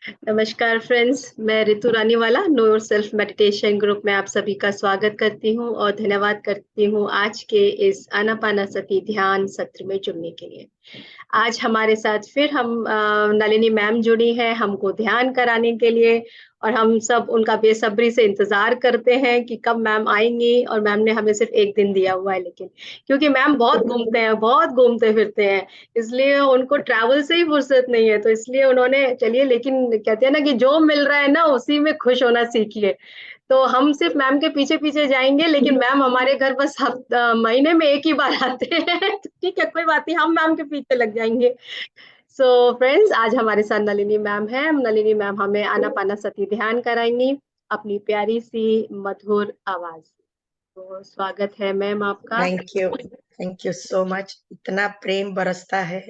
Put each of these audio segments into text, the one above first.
नमस्कार फ्रेंड्स, मैं Ritu Raniwala know yourself meditation group में आप सभी का स्वागत करती हूँ और धन्यवाद करती हूँ आज के इस आनापानासती ध्यान सत्र में जुड़ने के लिए। आज हमारे साथ फिर हम नलिनी मैम जुड़ी हैं हमको ध्यान कराने के लिए और हम सब उनका बेसब्री से इंतज़ार करते हैं कि कब मैम आएँगी और मैम ने हमें सिर्फ़ 1 दिन दिया हुआ है लेकिन क्योंकि मैम बहुत घूमते हैं, बहुत घूमते-फिरते हैं, इसलिए उनको ट्रैवल से ही फुर्सत नहीं है, तो इसलिए उन्होंने चलिए लेकिन कहते हैं ना कि जो मिल रहा है ना उसी में खुश होना सीखिए। तो हम सिर्फ़ मैम के पीछे-पीछे जाएँगे लेकिन मैम हमारे घर बस महीने में 1 ही बार आते हैं, तो ठीक है कोई बात नहीं हम मैम के पीछे लग जाएँगे। सो फ्रेंड्स आज हमारे साथ नलिनी मैम हैं। नलिनी मैम हमें आनापानासती ध्यान कराएँगी अपनी प्यारी-सी मधुर आवाज़ से। तो स्वागत है मैम आपका। Thank you so much. इतना प्रेम बरसता है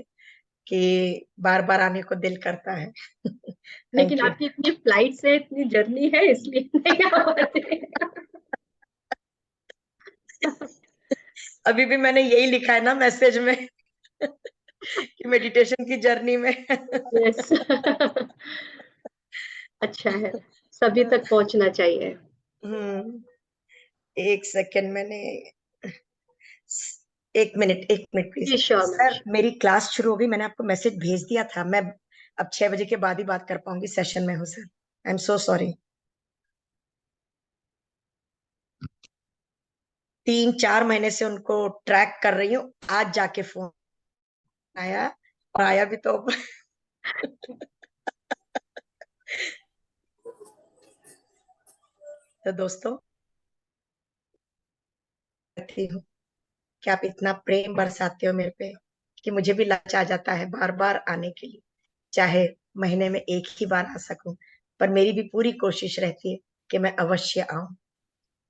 कि बार-बार आने को दिल करता है। लेकिन थैंक यू। आपकी इतनी फ्लाइट से इतनी जर्नी है इसलिए नहीं आ पाते। अभी भी मैंने यही लिखा है ना मैसेज में कि मेडिटेशन की जर्नी में यस अच्छा है, सभी तक पहुँचना चाहिए। हुँ, 1 सेकंड मैंने 1 मिनट प्लीज़। जी, श्योर मैम। सर मेरी क्लास शुरू हो गई, मैंने आपको मैसेज भेज दिया था। मैं अब 6 बजे के बाद ही बात कर पाऊँगी, सेशन में हूँ sir. I am so sorry. 3-4 महीने से उनको ट्रैक कर रही हूँ, आज जाके फ़ोन आया और आया भी तो तो दोस्तों कहती हूँ कि आप इतना प्रेम बरसाते हो मेरे पे कि मुझे भी लालच आ जाता है बार-बार आने के लिए। चाहे महीने में 1 ही बार आ सकूँ, पर मेरी भी पूरी कोशिश रहती है कि मैं अवश्य आऊँ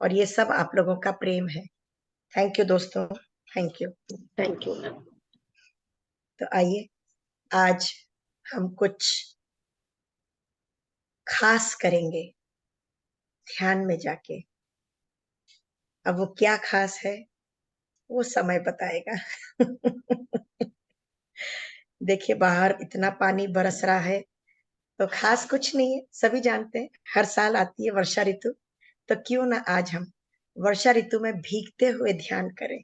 और ये सब आप लोगों का प्रेम है। थैंक यू दोस्तों, thank you. Thank you ma'am. तो आइए आज हम कुछ खास करेंगे ध्यान में जाके। अब वो क्या खास है, वो समय बताएगा। देखिए बाहर इतना पानी बरस रहा है, तो खास कुछ नहीं है, सभी जानते हैं, हर साल आती है वर्षा ऋतु, तो क्यों ना आज हम वर्षा ऋतु में भीगते हुए ध्यान करें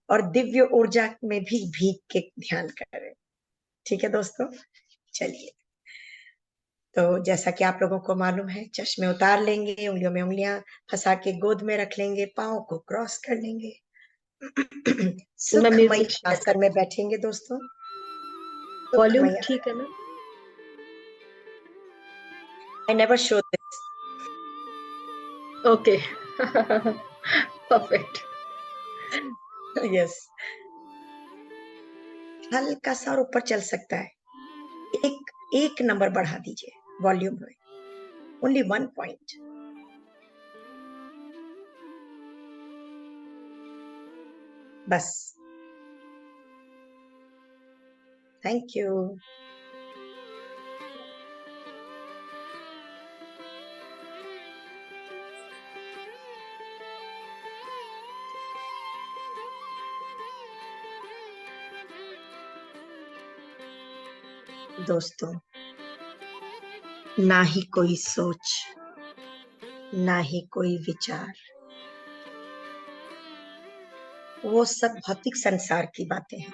और दिव्य ऊर्जा में भी भीग के ध्यान करें। ठीक है दोस्तों? चलिए। तो जैसा कि आप लोगों को मालूम है, चश्मे उतार लेंगे, उंगलियों में उंगलियां फंसा के गोद में रख लेंगे, पाँव को क्रॉस कर लेंगे। मैं सुखमयी म्यूज़िक शेयर आसन में करती हूँ। बैठेंगे दोस्तों। वॉल्यूम सुखमयी ठीक है ma'am? I never show this. Okay perfect. Yes. हल्का सा और ऊपर चल सकता है। एक एक नंबर बढ़ा दीजिए वॉल्यूम में। Only 1 point. बस। Thank you. दोस्तों ना ही कोई सोच, ना ही कोई विचार, वो सब भौतिक संसार की बातें हैं।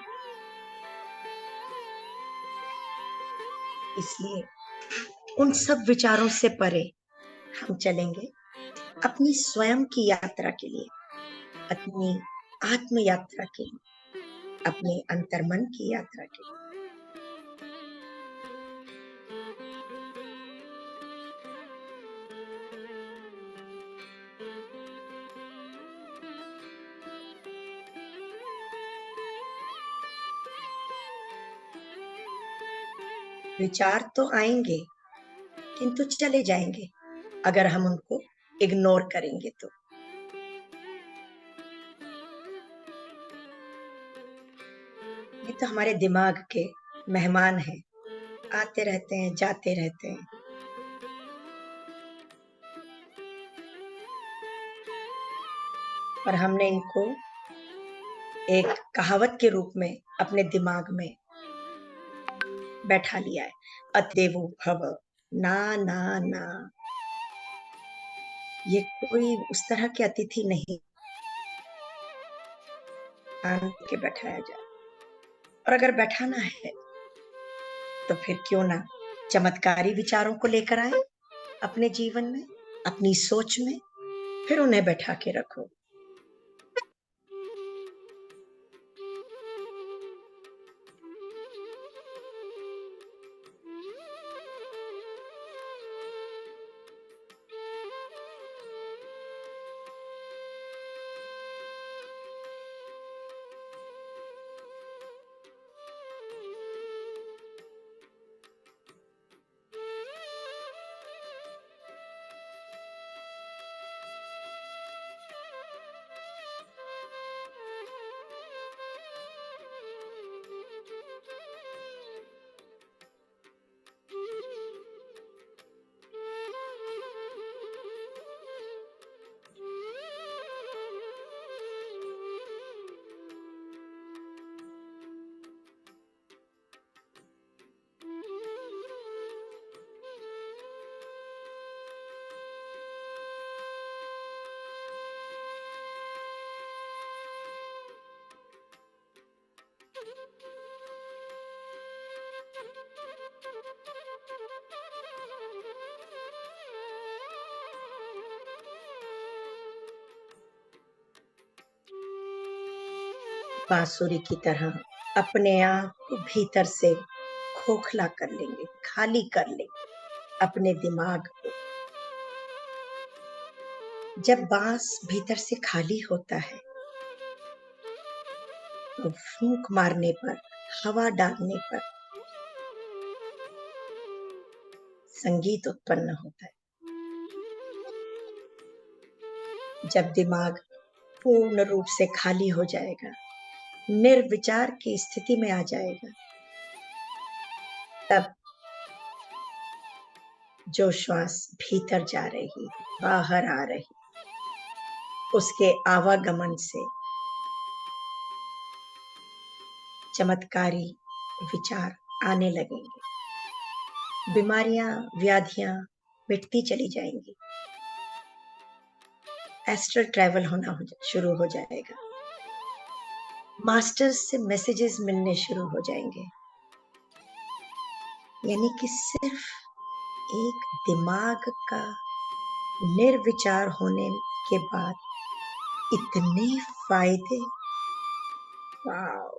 इसलिए उन सब विचारों से परे हम चलेंगे अपनी स्वयं की यात्रा के लिए, अपनी आत्म यात्रा के लिए, अपने अंतर्मन की यात्रा के लिए। विचार तो आएंगे किंतु चले जाएंगे अगर हम उनको इग्नोर करेंगे तो। ये तो हमारे दिमाग के मेहमान हैं, आते रहते हैं, जाते रहते हैं। पर हमने इनको एक कहावत के रूप में अपने दिमाग में बैठा लिया है। अतएवो भव, ना ना ना, ये कोई उस तरह के अतिथि नहीं आन के बैठाया जाए। और अगर बैठाना है तो फिर क्यों ना चमत्कारी विचारों को लेकर आए अपने जीवन में, अपनी सोच में, फिर उन्हें बैठा के रखो। बांसुरी की तरह अपने आप को भीतर से खोखला कर लेंगे, खाली कर लेंगे अपने दिमाग को। जब बांस भीतर से खाली होता है तो फूंक मारने पर, हवा डालने पर संगीत उत्पन्न होता है। जब दिमाग पूर्ण रूप से खाली हो जाएगा, निर्विचार की स्थिति में आ जाएगा, तब जो श्वास भीतर जा रही, बाहर आ रही, उसके आवागमन से चमत्कारी विचार आने लगेंगे। बीमारियां, व्याधियां मिटती चली जाएंगी। एस्ट्रल ट्रैवल शुरू हो जाएगा। मास्टर्स से मैसेजेस मिलने शुरू हो जाएंगे। यानी कि सिर्फ एक दिमाग का निर्विचार होने के बाद इतने फायदे। वाओ!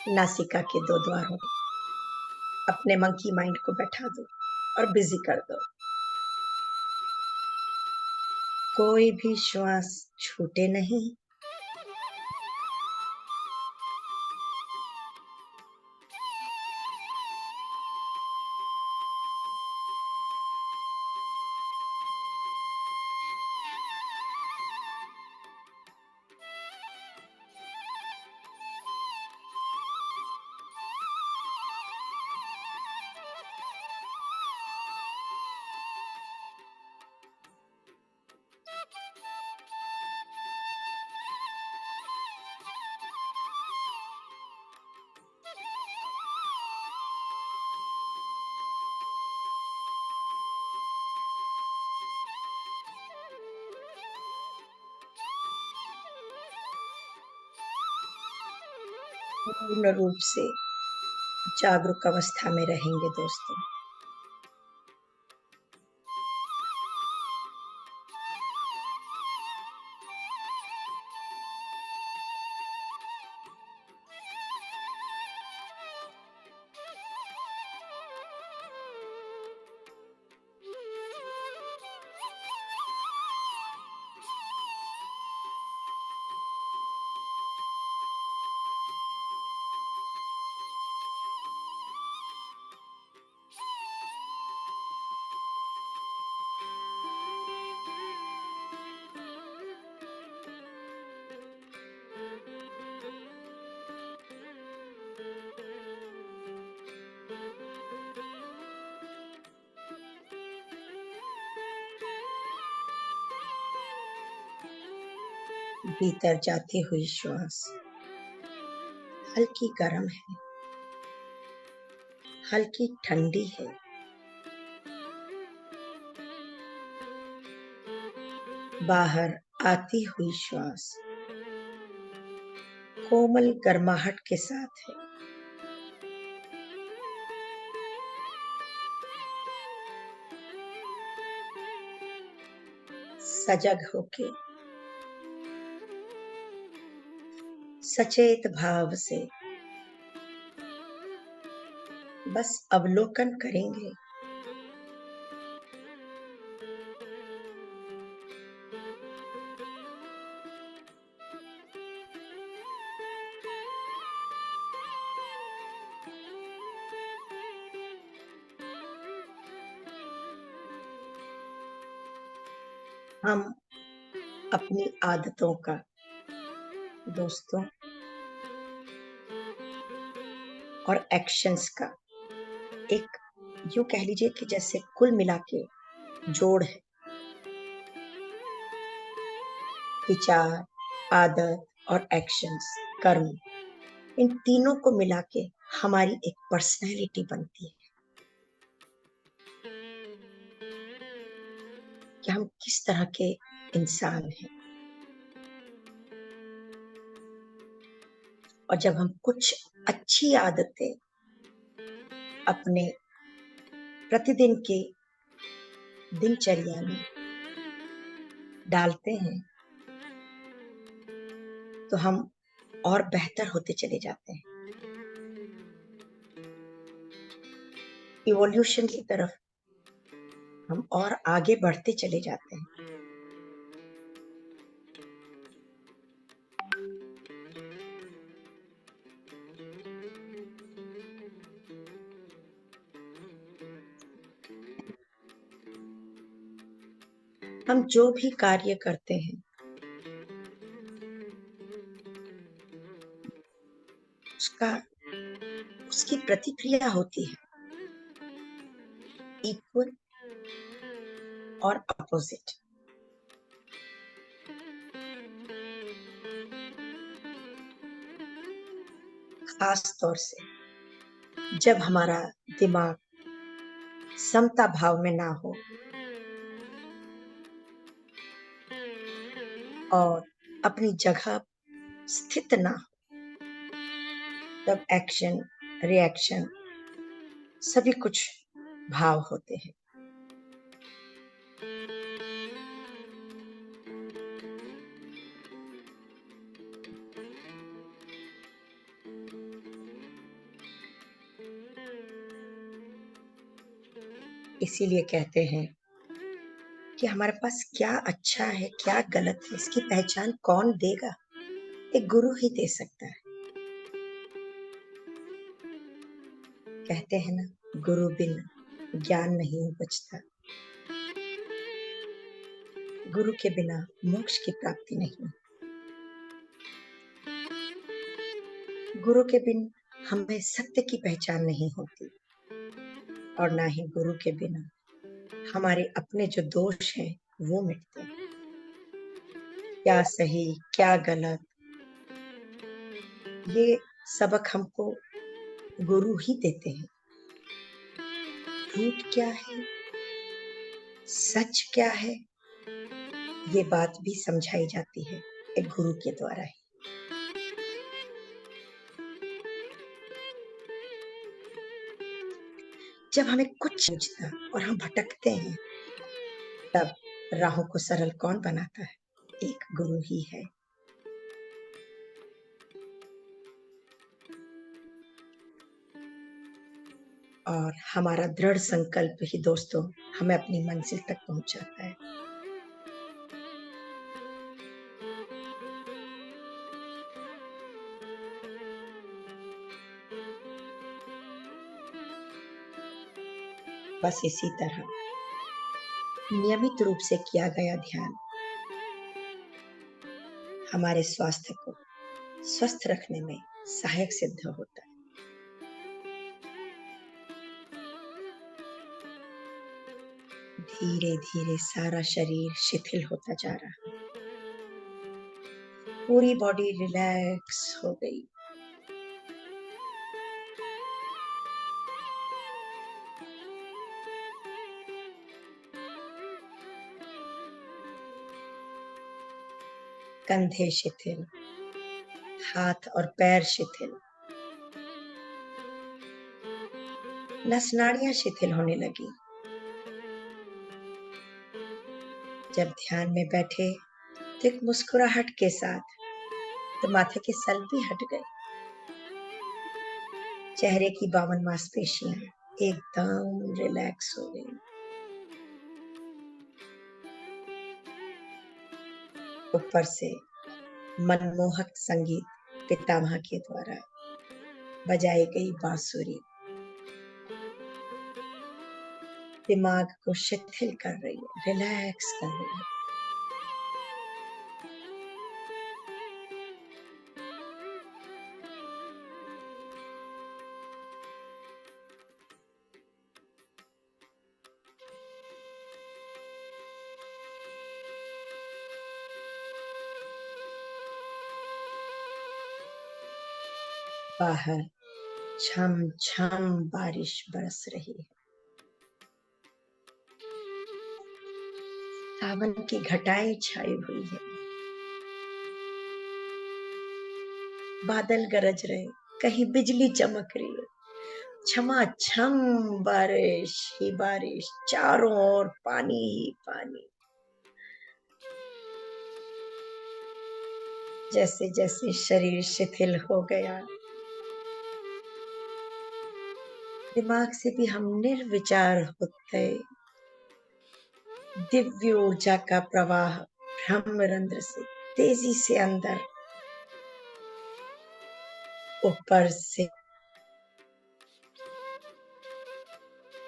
नासिका के 2 द्वारों अपने मंकी माइंड को बैठा दो और बिजी कर दो। कोई भी श्वास छूटे नहीं। पूर्ण रूप से जागरूक अवस्था में रहेंगे दोस्तों। भीतर जाती हुई श्वास हल्की गर्म है, हल्की ठंडी है। बाहर आती हुई श्वास कोमल गर्माहट के साथ है। सजग होके, सचेत भाव से बस अवलोकन करेंगे। हम अपनी आदतों का, दोस्तों और एक्शंस का एक, यूं कह लीजिए कि जैसे कुल मिला के जोड़ है। विचार, आदत और एक्शंस, कर्म, इन तीनों को मिला के हमारी एक पर्सनैलिटी बनती है कि हम किस तरह के इंसान हैं। और जब हम कुछ अच्छी आदतें अपने प्रतिदिन के दिनचर्या में डालते हैं तो हम और बेहतर होते चले जाते हैं। इवोल्यूशन की तरफ हम और आगे बढ़ते चले जाते हैं। हम जो भी कार्य करते हैं उसकी प्रतिक्रिया होती है, इक्वल और अपोजिट। खास तौर से जब हमारा दिमाग समता भाव में ना हो और अपनी जगह स्थित ना हो, तब एक्शन, रिएक्शन सभी कुछ भाव होते हैं। इसीलिए कहते हैं कि हमारे पास क्या अच्छा है, क्या गलत है, इसकी पहचान कौन देगा? एक गुरु ही दे सकता है। कहते हैं ना, गुरु बिन ज्ञान नहीं बचता, गुरु के बिना मोक्ष की प्राप्ति नहीं। गुरु के बिन हमें सत्य की पहचान नहीं होती और ना ही गुरु के बिना हमारे अपने जो दोष हैं वो मिटते हैं। क्या सही, क्या गलत, ये सबक हमको गुरु ही देते हैं। झूठ क्या है, सच क्या है, ये बात भी समझाई जाती है एक गुरु के द्वारा ही। जब हमें कुछ सूझता और हम भटकते हैं, तब राहों को सरल कौन बनाता है? एक गुरु ही है। और हमारा दृढ़ संकल्प ही दोस्तों हमें अपनी मंजिल तक पहुंचाता है। बस इसी तरह नियमित रूप से किया गया ध्यान हमारे स्वास्थ्य को स्वस्थ रखने में सहायक सिद्ध होता है। धीरे धीरे सारा शरीर शिथिल होता जा रहा है। पूरी बॉडी रिलैक्स हो गई। कंधे शिथिल, हाथ और पैर शिथिल, नस नाड़ियां शिथिल होने लगी। जब ध्यान में बैठे तो एक मुस्कुराहट के साथ तो माथे के सल भी हट गए। चेहरे की 52 मांसपेशियां एकदम रिलैक्स हो गई। ऊपर से मनमोहक संगीत पितामह के द्वारा बजाई गई बांसुरी दिमाग को शिथिल कर रही है, रिलैक्स कर रही है। बाहर छम छम बारिश बरस रही है। सावन की घटाएं छाई हुई है। बादल गरज रहे, कहीं बिजली चमक रही है। छमाछम बारिश ही बारिश, चारों ओर पानी ही पानी। जैसे जैसे शरीर शिथिल हो गया, दिमाग से भी हम निर्विचार होते। दिव्य ऊर्जा का प्रवाह ब्रह्मरंध्र से तेजी से अंदर, ऊपर से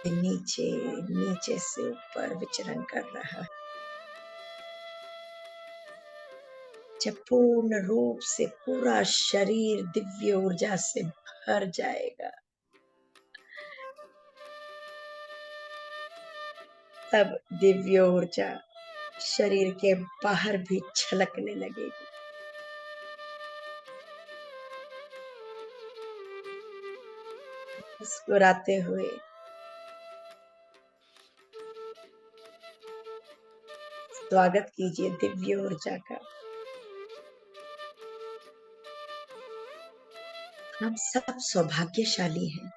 नीचे, नीचे से ऊपर विचरण कर रहा है। जब पूर्ण रूप से पूरा शरीर दिव्य ऊर्जा से भर जाएगा, तब दिव्य ऊर्जा शरीर के बाहर भी छलकने लगेगी। मुस्कुराते हुए स्वागत कीजिए दिव्य ऊर्जा का। हम सब सौभाग्यशाली हैं।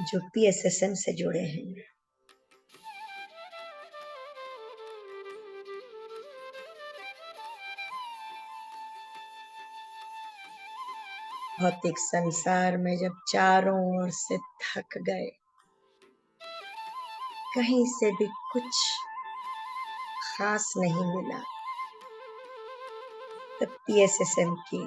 जो PSSM से जुड़े हैं। भौतिक संसार में जब चारों ओर से थक गए, कहीं से भी कुछ खास नहीं मिला, तब PSSM की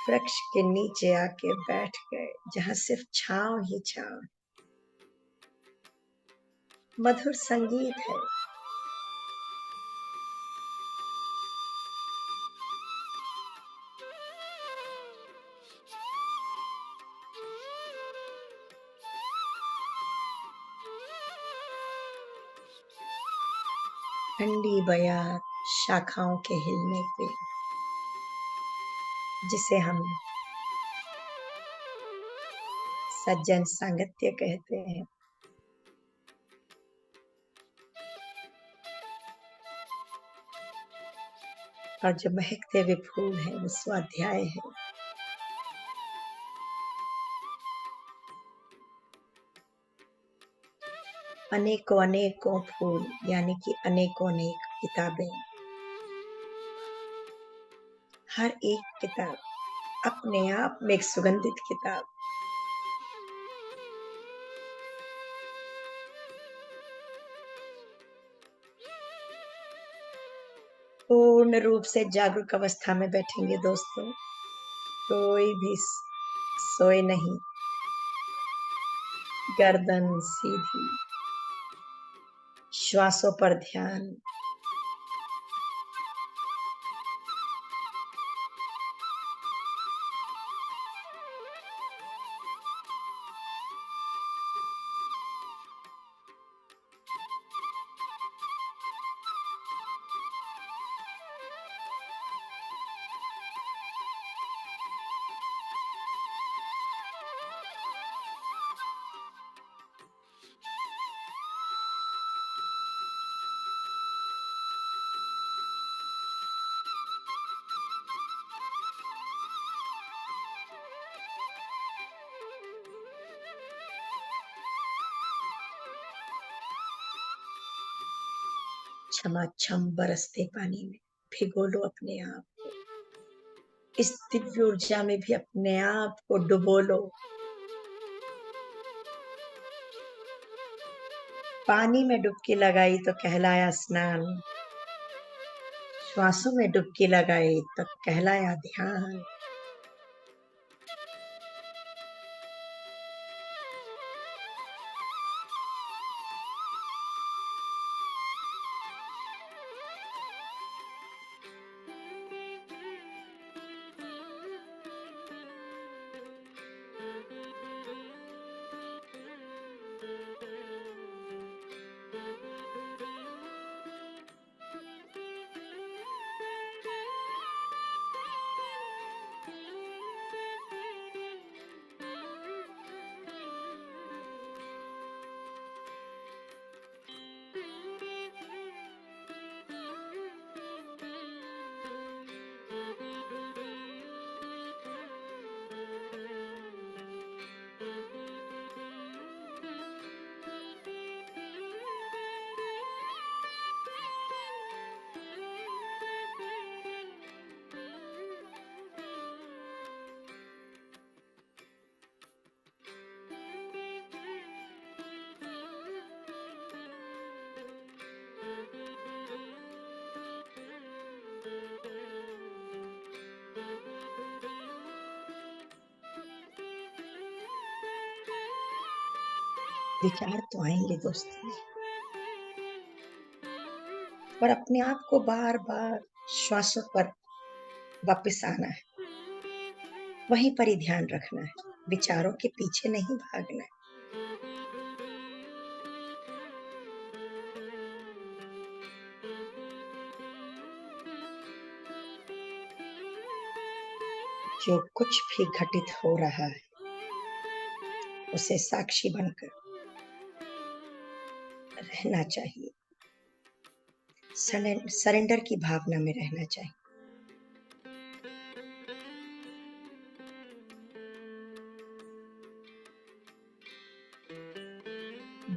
वृक्ष के नीचे आके बैठ गए, जहां सिर्फ छांव ही छांव, मधुर संगीत है। ठंडी बयार शाखाओं के हिलने पे, जिसे हम सज्जन सांगत्य कहते हैं। और जो महकते हुए फूल है वो स्वाध्याय है। अनेकों अनेकों फूल यानी कि अनेकों अनेक किताबें। हर एक किताब अपने आप में एक सुगंधित किताब। पूर्ण रूप से जागरूक अवस्था में बैठेंगे दोस्तों। कोई भी सोए नहीं, गर्दन सीधी, श्वासों पर ध्यान। छमाछम बरसते पानी में भिगो लो अपने आप को, इस दिव्य ऊर्जा में भी अपने आप को डुबो लो। पानी में डुबकी लगाई तो कहलाया स्नान, श्वासों में डुबकी लगाई तो कहलाया ध्यान। विचार तो आएंगे दोस्तों, पर अपने आप को बार बार श्वासों पर वापस आना है, वहीं पर ही ध्यान रखना है, विचारों के पीछे नहीं भागना है। जो कुछ भी घटित हो रहा है उसे साक्षी बनकर रहना चाहिए, सरेंडर की भावना में रहना चाहिए।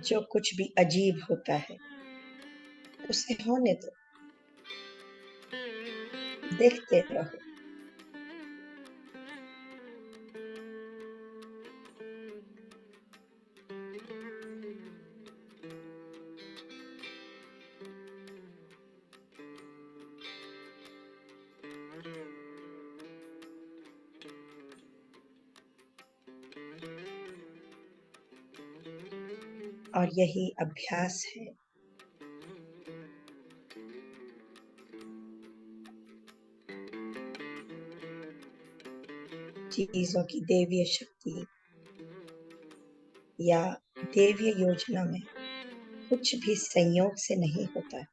जो कुछ भी अजीब होता है उसे होने दो, देखते रहो। और यही अभ्यास है चीजों की दैवीय शक्ति या दैवीय योजना में कुछ भी संयोग से नहीं होता।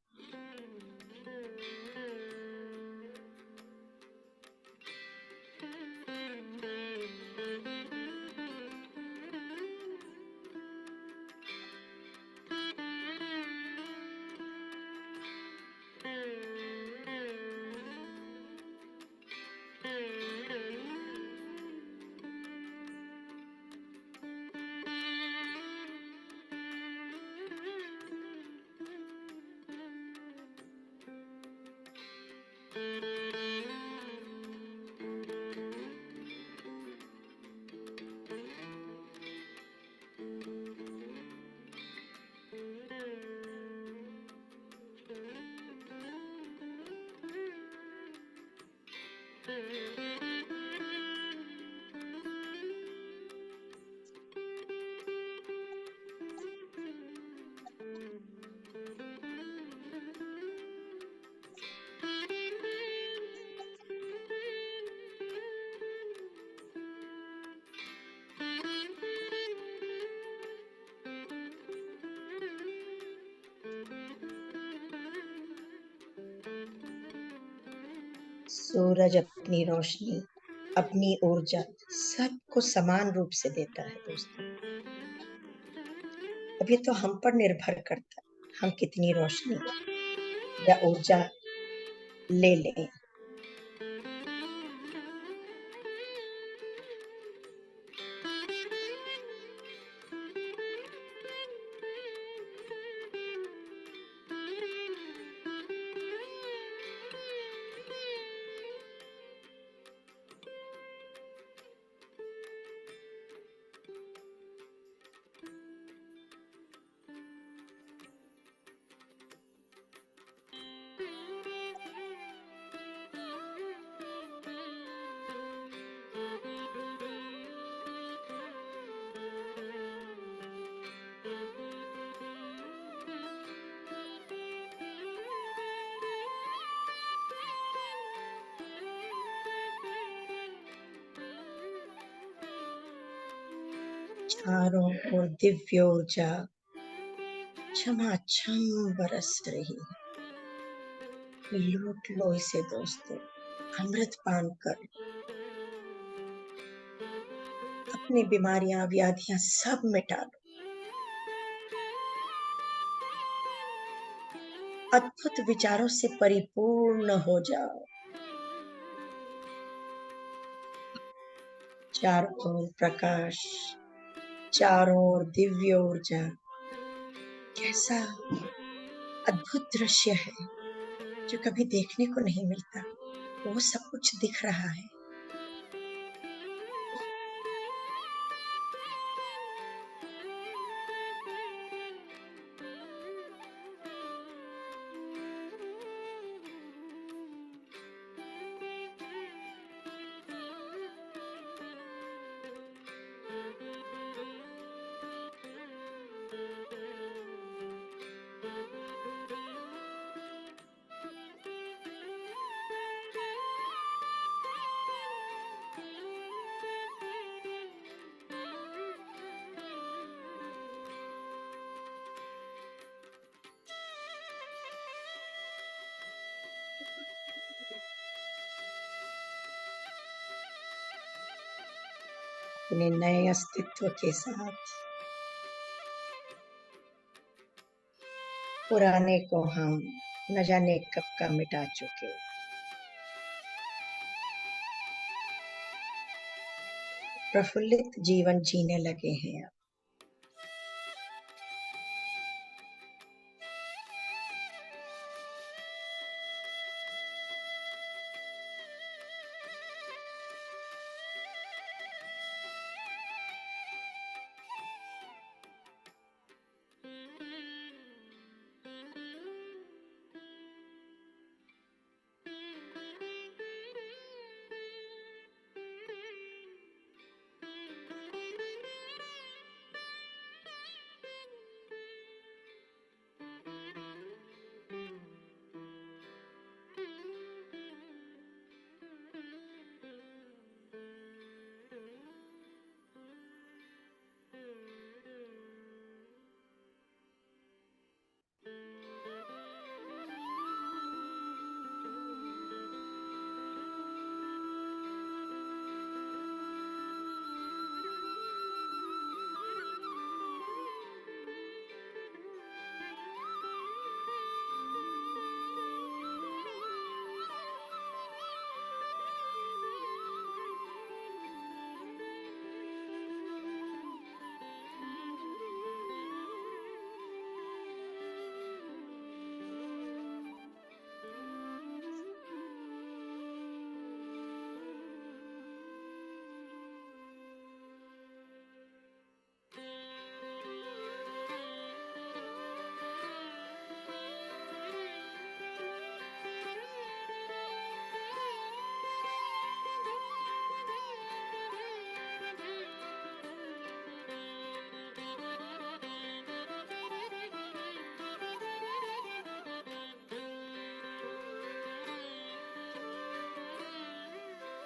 सूरज अपनी रोशनी, अपनी ऊर्जा सबको समान रूप से देता है दोस्तों। अब ये तो हम पर निर्भर करता है, हम कितनी रोशनी या ऊर्जा ले लें। चारों ओर दिव्य ऊर्जा छमाछम बरस रही है। लूट लो इसे दोस्तों, अमृत पान कर लो। अपनी बीमारियां व्याधियां सब मिटा लो। अद्भुत विचारों से परिपूर्ण हो जाओ। चारों ओर प्रकाश, चारों ओर दिव्य ऊर्जा। कैसा अद्भुत दृश्य है जो कभी देखने को नहीं मिलता। वो सब कुछ दिख रहा है। अपने नए अस्तित्व के साथ पुराने को हम न जाने कब का मिटा चुके। प्रफुल्लित जीवन जीने लगे हैं अब।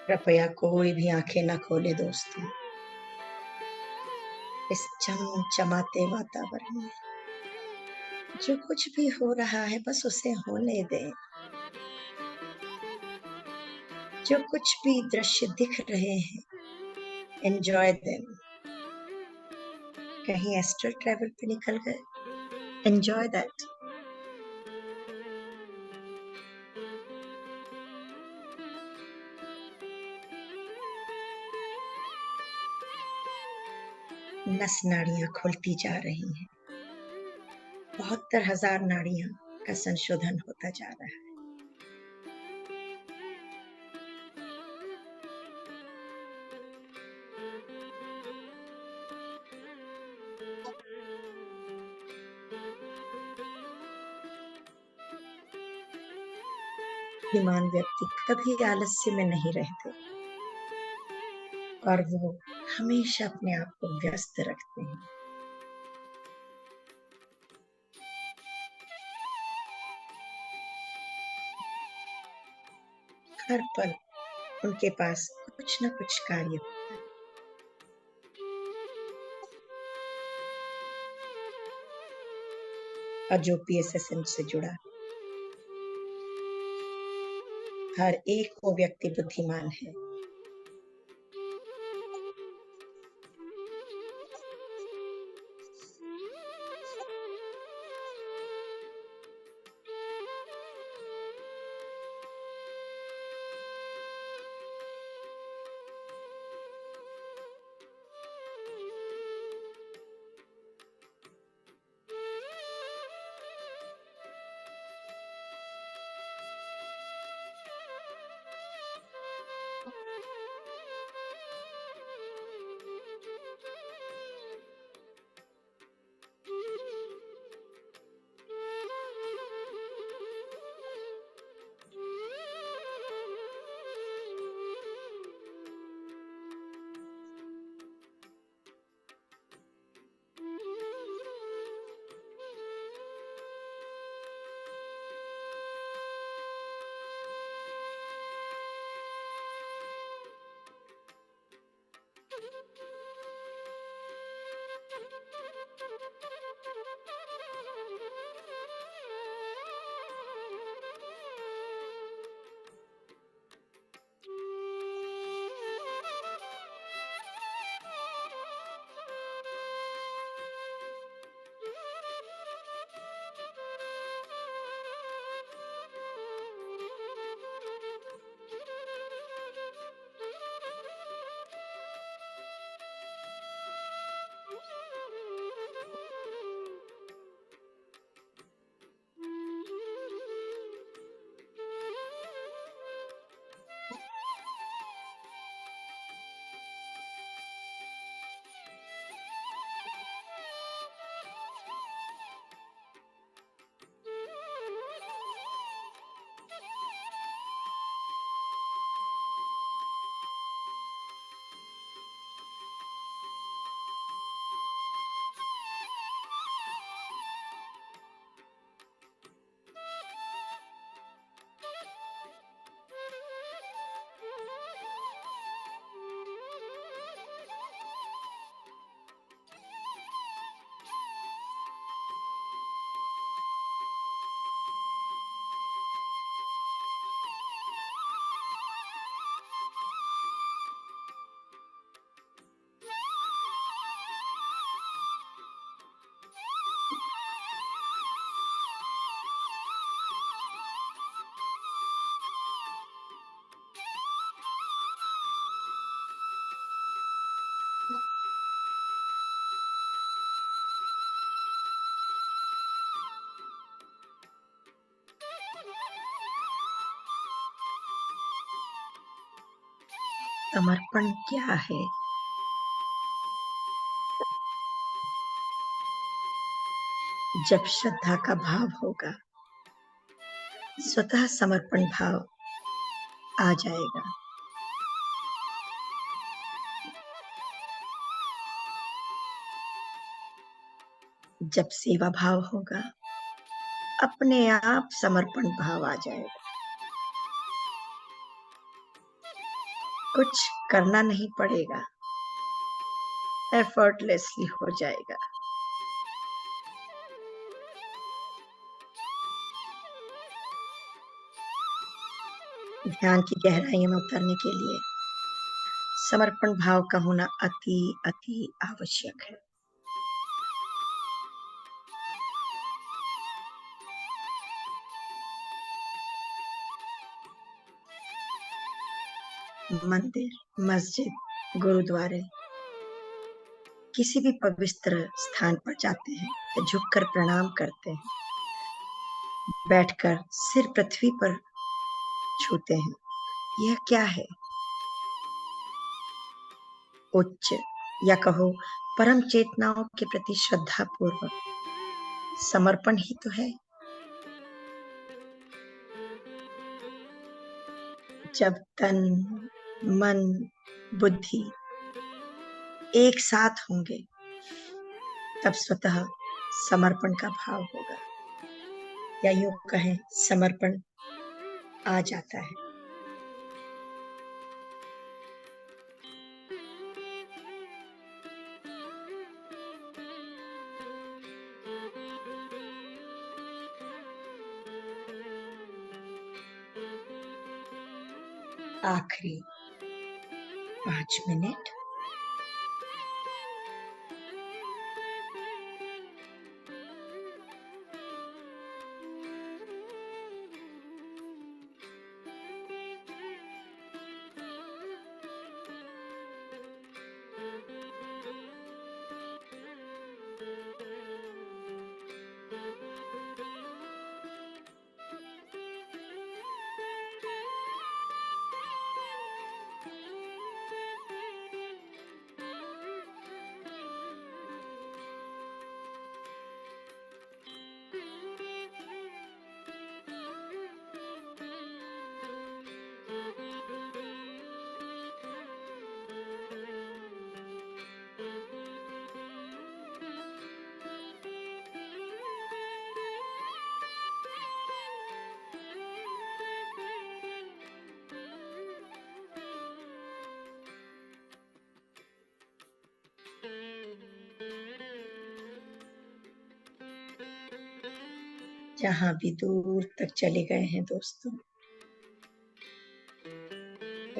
कृपया कोई भी आंखें न खोले दोस्तों। इस चमचमाते वातावरण में जो कुछ भी हो रहा है बस उसे होने दें। जो कुछ भी दृश्य दिख रहे हैं, एंजॉय देम। कहीं एस्ट्रल ट्रैवल पे निकल गए, एंजॉय दैट। नस नाड़ियां खुलती जा रही हैं। 72,000 नाड़ियां का संशोधन होता जा रहा है। बुद्धिमान व्यक्ति कभी आलस्य में नहीं रहते और वो हमेशा अपने आप को व्यस्त रखते हैं। हर पल उनके पास कुछ न कुछ कार्य होता है। और जो PSSM से जुड़ा, हर एक वो व्यक्ति बुद्धिमान है। समर्पण क्या है? जब श्रद्धा का भाव होगा, स्वतः समर्पण भाव आ जाएगा। जब सेवा भाव होगा, अपने आप समर्पण भाव आ जाएगा। कुछ करना नहीं पड़ेगा, एफर्टलेसली हो जाएगा। ध्यान की गहराइयों में उतरने के लिए समर्पण भाव का होना अति अति आवश्यक है। मंदिर, मस्जिद, गुरुद्वारे, किसी भी पवित्र स्थान पर जाते हैं तो झुककर प्रणाम करते हैं, बैठकर सिर पृथ्वी पर छूते हैं। यह क्या है? उच्च या कहो परम चेतनाओं के प्रति श्रद्धा पूर्वक समर्पण ही तो है। जब तन, मन, बुद्धि एक साथ होंगे, तब स्वतः समर्पण का भाव होगा, या यूं कहें समर्पण आ जाता है। आखिरी 5 मिनट। जहां भी दूर तक चले गए हैं दोस्तों,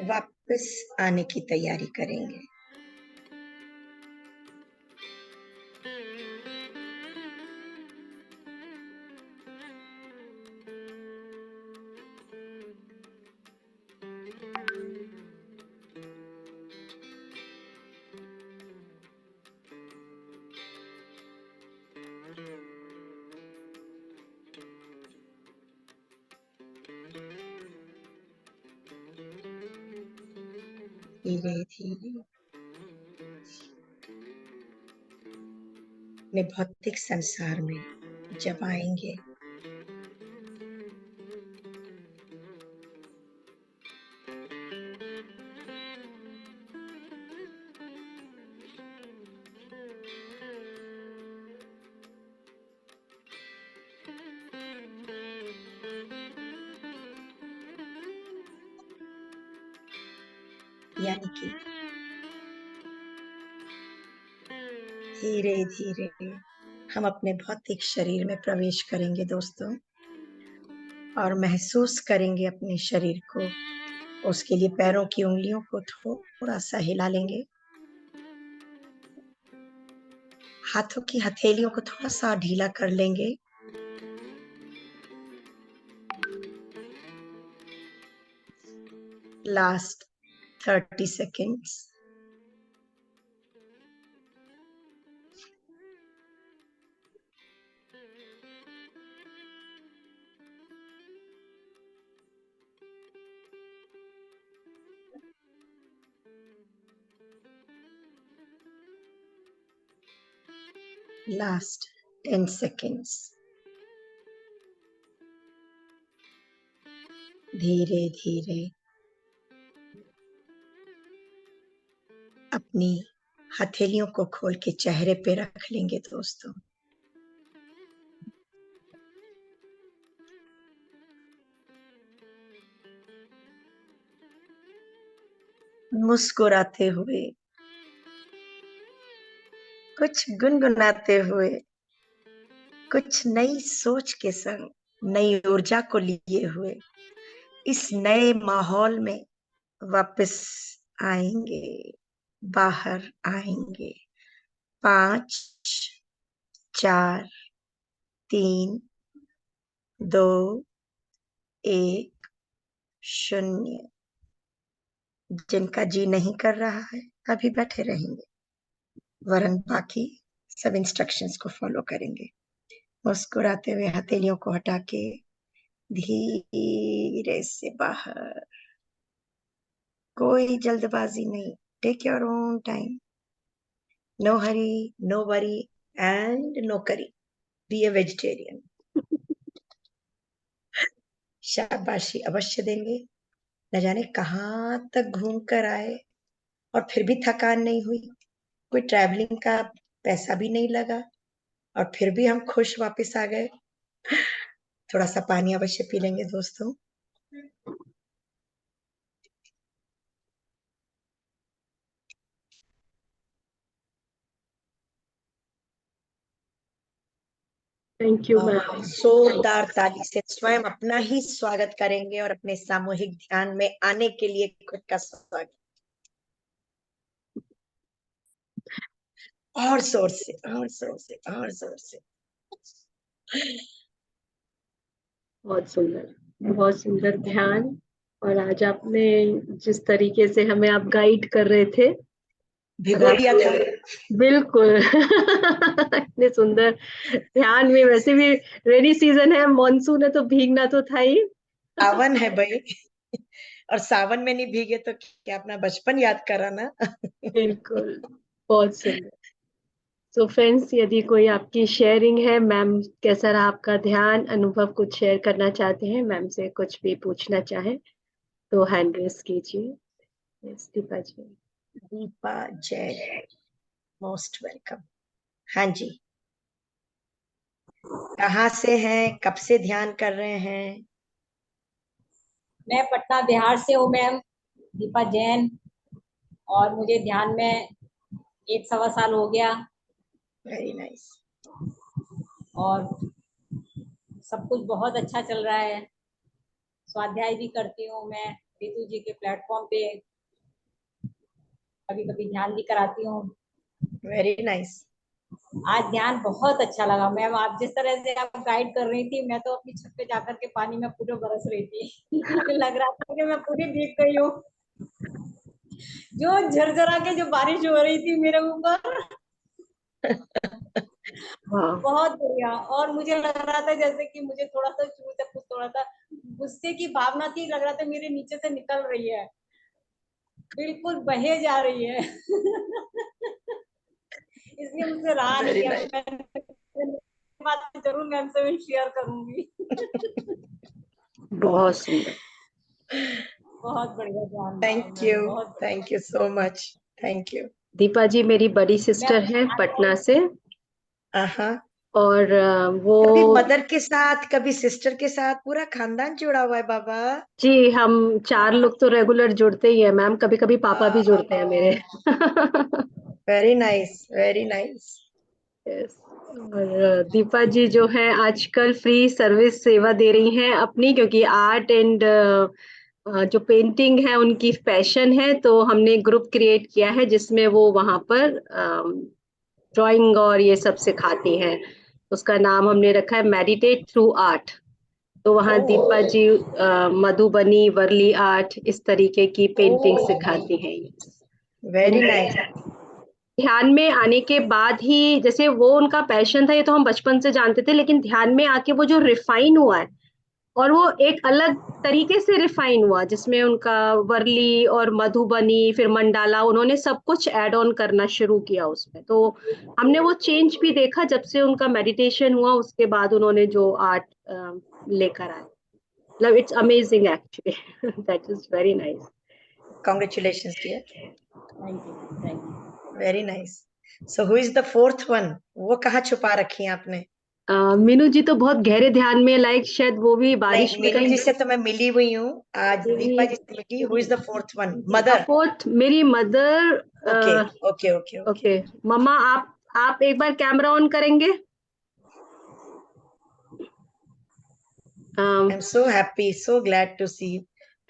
वापस आने की तैयारी करेंगे। धीरे धीरे अपने भौतिक संसार में जब आएंगे, यानी कि धीरे धीरे हम अपने भौतिक शरीर में प्रवेश करेंगे दोस्तों, और महसूस करेंगे अपने शरीर को। उसके लिए पैरों की उंगलियों को थोड़ा सा हिला लेंगे, हाथों की हथेलियों को थोड़ा सा ढीला कर लेंगे, लास्ट 30 seconds। Last 10 seconds। धीरे धीरे अपनी हथेलियों को खोल के चेहरे पे रख लेंगे दोस्तों। मुस्कुराते हुए, कुछ गुनगुनाते हुए, कुछ नई सोच के संग, नई ऊर्जा को लिए हुए इस नए माहौल में वापस आएंगे, बाहर आएंगे। 5, 4, 3, 2, 1, 0। जिनका जी नहीं कर रहा है अभी बैठे रहेंगे, वरन बाकी सब इंस्ट्रक्शंस को फॉलो करेंगे। मुस्कुराते हुए हथेलियों को हटा के धीरे से बाहर। कोई जल्दबाजी नहीं, take your own time, no hurry, no worry and no curry, be a vegetarian. शाबाशी अवश्य देंगे। न जाने कहाँ तक घूम कर आए और फिर भी थकान नहीं हुई, कोई ट्रैवलिंग का पैसा भी नहीं लगा, और फिर भी हम खुश वापस आ गए। थोड़ा सा पानी अवश्य पी लेंगे दोस्तों। Thank you ma'am. जोरदार ताली से स्वयं अपना ही स्वागत करेंगे और अपने सामूहिक ध्यान में आने के लिए खुद का स्वागत और जोर से, और जोर से, और जोर से। बहुत सुंदर ध्यान। और आज आपने जिस तरीके से हमें आप गाइड कर रहे थे, और भिगो दिया था। बिल्कुल इतने सुंदर ध्यान में, वैसे भी रेनी सीजन है, मॉनसून है, तो भीगना तो था ही। सावन है भाई, और सावन में नहीं भीगे तो क्या अपना बचपन याद करा ना। बिल्कुल, बहुत सुंदर। सो फ्रेंड्स, यदि कोई आपकी शेयरिंग है, मैम कैसा रहा आपका ध्यान अनुभव, कुछ शेयर करना चाहते हैं, मैम से कुछ भी पूछना चाहें तो हैंड रेस कीजिए। Yes Deepa ji. Deepa Jain, most welcome. हाँ जी, कहाँ से हैं, कब से ध्यान कर रहे हैं? मैं पटना बिहार से हूँ मैम, दीपा जैन। और मुझे ध्यान में 1 सवा साल हो गया। Very nice. और सब कुछ बहुत अच्छा चल रहा है। स्वाध्याय भी करती हूँ मैं रितु जी के प्लेटफॉर्म पे, कभी कभी ध्यान भी कराती हूँ। Very nice. आज ध्यान बहुत अच्छा लगा मैम। आप जिस तरह से आप गाइड कर रही थी, मैं तो अपनी छत पे जाकर के पानी में पूरे बरस रही थी लग रहा था कि मैं पूरी भीग गई हूँ। जो झरझरा के जो बारिश हो रही थी मेरे ऊपर, बहुत बढ़िया। और मुझे लग रहा था जैसे कि मुझे थोड़ा सा शुरू तक कुछ थोड़ा सा गुस्से की भावना थी, लग रहा था मेरे नीचे से निकल रही है, बिल्कुल बहे जा रही है इसलिए मुझसे रहा नहीं वेरी गया। नाइस। मैं बात जरूर मैम से मैं शेयर करूंगी बहुत सुंदर। बहुत बढ़िया ध्यान रहा थैंक मैम, यू, बहुत बढ़िया। Thank you so much. Thank you. Deepa ji मेरी बड़ी मैं सिस्टर अपने है ध्यान पटना को से। हाँ, और वो कभी मदर के साथ, कभी सिस्टर के साथ, पूरा खानदान जुड़ा हुआ है बाबा। जी, हम 4 लोग तो रेगुलर जुड़ते ही है मैम, कभी कभी पापा भी जुड़ते हैं मेरे very nice, very nice. Yes. और दीपा जी जो है आजकल फ्री सर्विस सेवा दे रही हैं अपनी, क्योंकि आर्ट एंड जो पेंटिंग है उनकी पैशन है, तो हमने ग्रुप क्रिएट किया है जिसमें वो वहां पर ड्राइंग और ये सब सिखाती हैं। उसका नाम हमने रखा है मेडिटेट थ्रू आर्ट। तो वहाँ दीपा जी मधुबनी, वर्ली आर्ट, इस तरीके की पेंटिंग सिखाती हैं। Very and nice. ध्यान में आने के बाद ही, जैसे वो उनका पैशन था, ये तो हम बचपन से जानते थे, लेकिन ध्यान में आके वो जो रिफाइन हुआ है, और वो एक अलग तरीके से रिफाइन हुआ, जिसमें उनका वर्ली और मधुबनी, फिर मंडाला, उन्होंने सब कुछ ऐड ऑन करना शुरू किया उसमें। तो हमने वो चेंज भी देखा जब से उनका मेडिटेशन हुआ, उसके बाद उन्होंने जो आर्ट लेकर आए। मतलब it's amazing actually that is very nice. Congratulations dear. Thank you, thank you. Very nice. So who is the fourth one? वो कहाँ छुपा रखी है आपने? मीनू जी तो बहुत गहरे ध्यान में, लाइक शायद वो भी नहीं, बारिश में मीनू कहीं। जी से तो मैं मिली हुई हूँ आज, दीपा जी से मिली। Who is the fourth one? Mother? Fourth मेरी mother. Okay, okay, okay, okay. Okay मम्मा, आप एक बार कैमरा ऑन करेंगे? I am so happy, so glad to see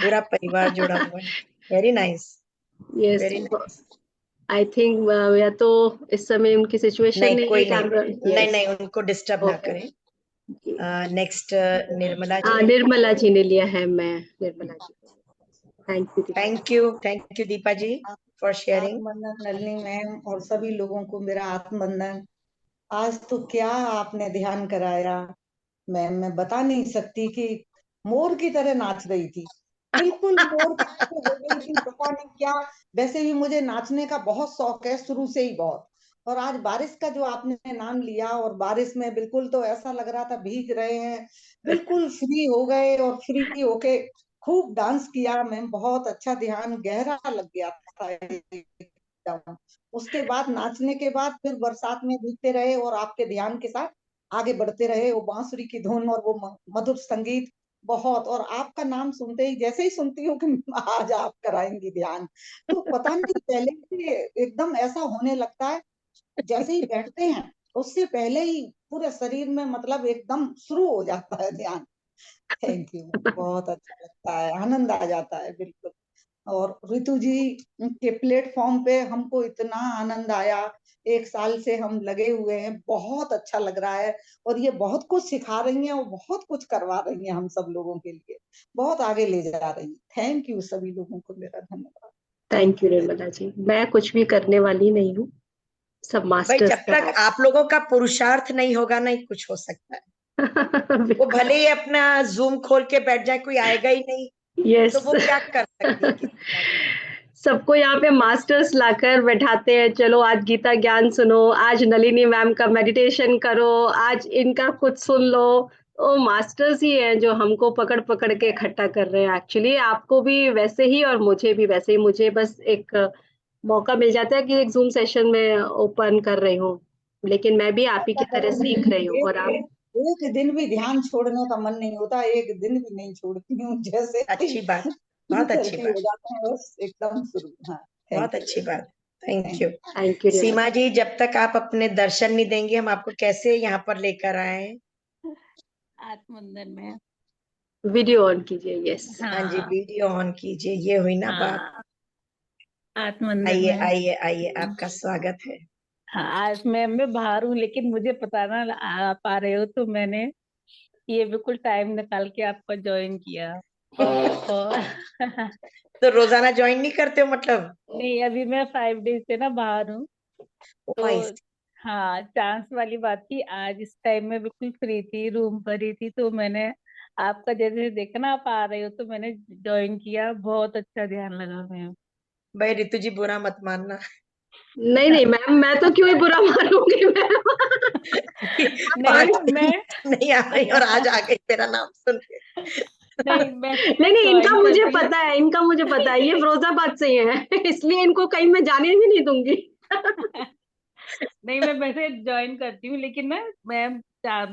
पूरा परिवार जुड़ा हुआ है। Very nice, yes, very nice. I think या तो इस समय उनकी सिचुएशन नहीं, नहीं है कोई नहीं, कैमरा। नहीं, यस, नहीं, उनको डिस्टर्ब ना ओके। करें। नेक्स्ट, निर्मला हाँ, जी। निर्मला जी ने लिया है, मैं Nirmala ji. Thank you Deepa ji. Thank you Deepa ji for sharing. आत्मबंधन नलिनी मैम और सभी लोगों को मेरा आत्मबंधन। आज तो क्या आपने ध्यान कराया मैम, मैं बता नहीं सकती कि मोर की तरह नाच रही थी, बिल्कुल मोर की तरह हो गई थी, पता नहीं क्या। वैसे भी मुझे नाचने का बहुत शौक है शुरू से ही बहुत। और आज बारिश का जो आपने नाम लिया, और बारिश में बिल्कुल तो ऐसा लग रहा था भीग रहे हैं, बिल्कुल फ्री हो गए और फ्री होके खूब डांस किया मैम। बहुत अच्छा, ध्यान गहरा लग गया था एकदम। उसके बाद नाचने के बाद फिर बरसात में भीगते रहे और आपके ध्यान के साथ आगे बढ़ते रहे। वो बांसुरी की धुन और वो मधुर संगीत बहुत। और आपका नाम सुनते ही, जैसे ही सुनती हूँ कि आज आप कराएंगी ध्यान, तो पता नहीं पहले से एकदम ऐसा होने लगता है। जैसे ही बैठते हैं उससे पहले ही पूरे शरीर में मतलब एकदम शुरू हो जाता है ध्यान। थैंक यू, बहुत अच्छा लगता है, आनंद आ जाता है बिल्कुल। और ऋतु जी के प्लेटफॉर्म पे हमको इतना आनंद आया, 1 साल से हम लगे हुए हैं, बहुत अच्छा लग रहा है। और ये बहुत कुछ सिखा रही हैं और बहुत कुछ करवा रही हैं हम सब लोगों के लिए, बहुत आगे ले जा रही हैं। थैंक यू, सभी लोगों को मेरा धन्यवाद। थैंक यू निर्मला जी, मैं कुछ भी करने वाली नहीं हूँ, सब भाई मास्टर्स जब कर तक आप लोगों का पुरुषार्थ नहीं होगा नहीं कुछ हो सकता है। वो रहे भले ही अपना जूम खोल के बैठ जाए, कोई आएगा ही नहीं, यस। तो वो क्या कर सकती है किसी का भी। सबको यहाँ पे मास्टर्स लाकर बैठाते हैं, चलो आज गीता ज्ञान सुनो, आज नलिनी मैम का मेडिटेशन करो, आज इनका कुछ सुन लो। वो मास्टर्स ही हैं जो हमको पकड़ पकड़ के इकट्ठा कर रहे हैं। एक्चुअली आपको भी वैसे ही और मुझे भी वैसे ही, मुझे बस एक मौका मिल जाता है कि एक जूम सेशन में ओपन कर रही हूँ, लेकिन मैं भी आप ही की तरह सीख रही हूँ। और आप एक दिन भी ध्यान छोड़ने का मन नहीं होता, एक दिन भी नहीं छोड़ती हूँ, जैसे अच्छी बात, बहुत अच्छी चलती बात, हो जाते हैं बस एकदम शुरू। हाँ, बहुत थैंक अच्छी यू। बात। Thank you. थैंक यू सीमा निर्मला जी, जब तक आप अपने दर्शन नहीं देंगे हम आपको कैसे यहाँ पर लेकर आए हैं। आत्मवंदन में। वीडियो ऑन कीजिए। यस। हाँ जी, हाँ वीडियो ऑन कीजिए, ये हुई ना बात। हाँ, आत्मवंदन आइए में। आइए आइए, आपका स्वागत है। हाँ, आज मैं बाहर हूँ, लेकिन मुझे पता ना आप आ रहे हो, तो मैंने ये बिल्कुल टाइम निकाल के आपका ज्वाइन किया। और तो रोजाना ज्वाइन नहीं करते हो मतलब? नहीं, अभी मैं 5 डेज से ना बाहर हूँ, तो वाइस। हाँ, चांस वाली बात थी, आज इस टाइम में बिल्कुल फ्री थी, रूम पर ही थी, तो मैंने आपका जैसे देखा ना आप आ रहे हो, तो मैंने ज्वाइन किया। बहुत अच्छा ध्यान लगा मैं। भाई ऋतु जी, बुरा मत मानना। नहीं नहीं मैम, मैं तो क्यों ही बुरा मानूंगी मैम। नहीं 5 दिन मैं नहीं आ रही और आज आ गई मेरा नाम सुन के। नहीं, वैसे मैं नहीं नहीं, इनका ज्वाइन मुझे करती हूँ। पता है, इनका मुझे पता है, ये फिरोजाबाद से ही है, इसलिए इनको कहीं मैं जाने भी नहीं दूंगी। नहीं, मैं वैसे ज्वाइन करती हूँ, लेकिन मैं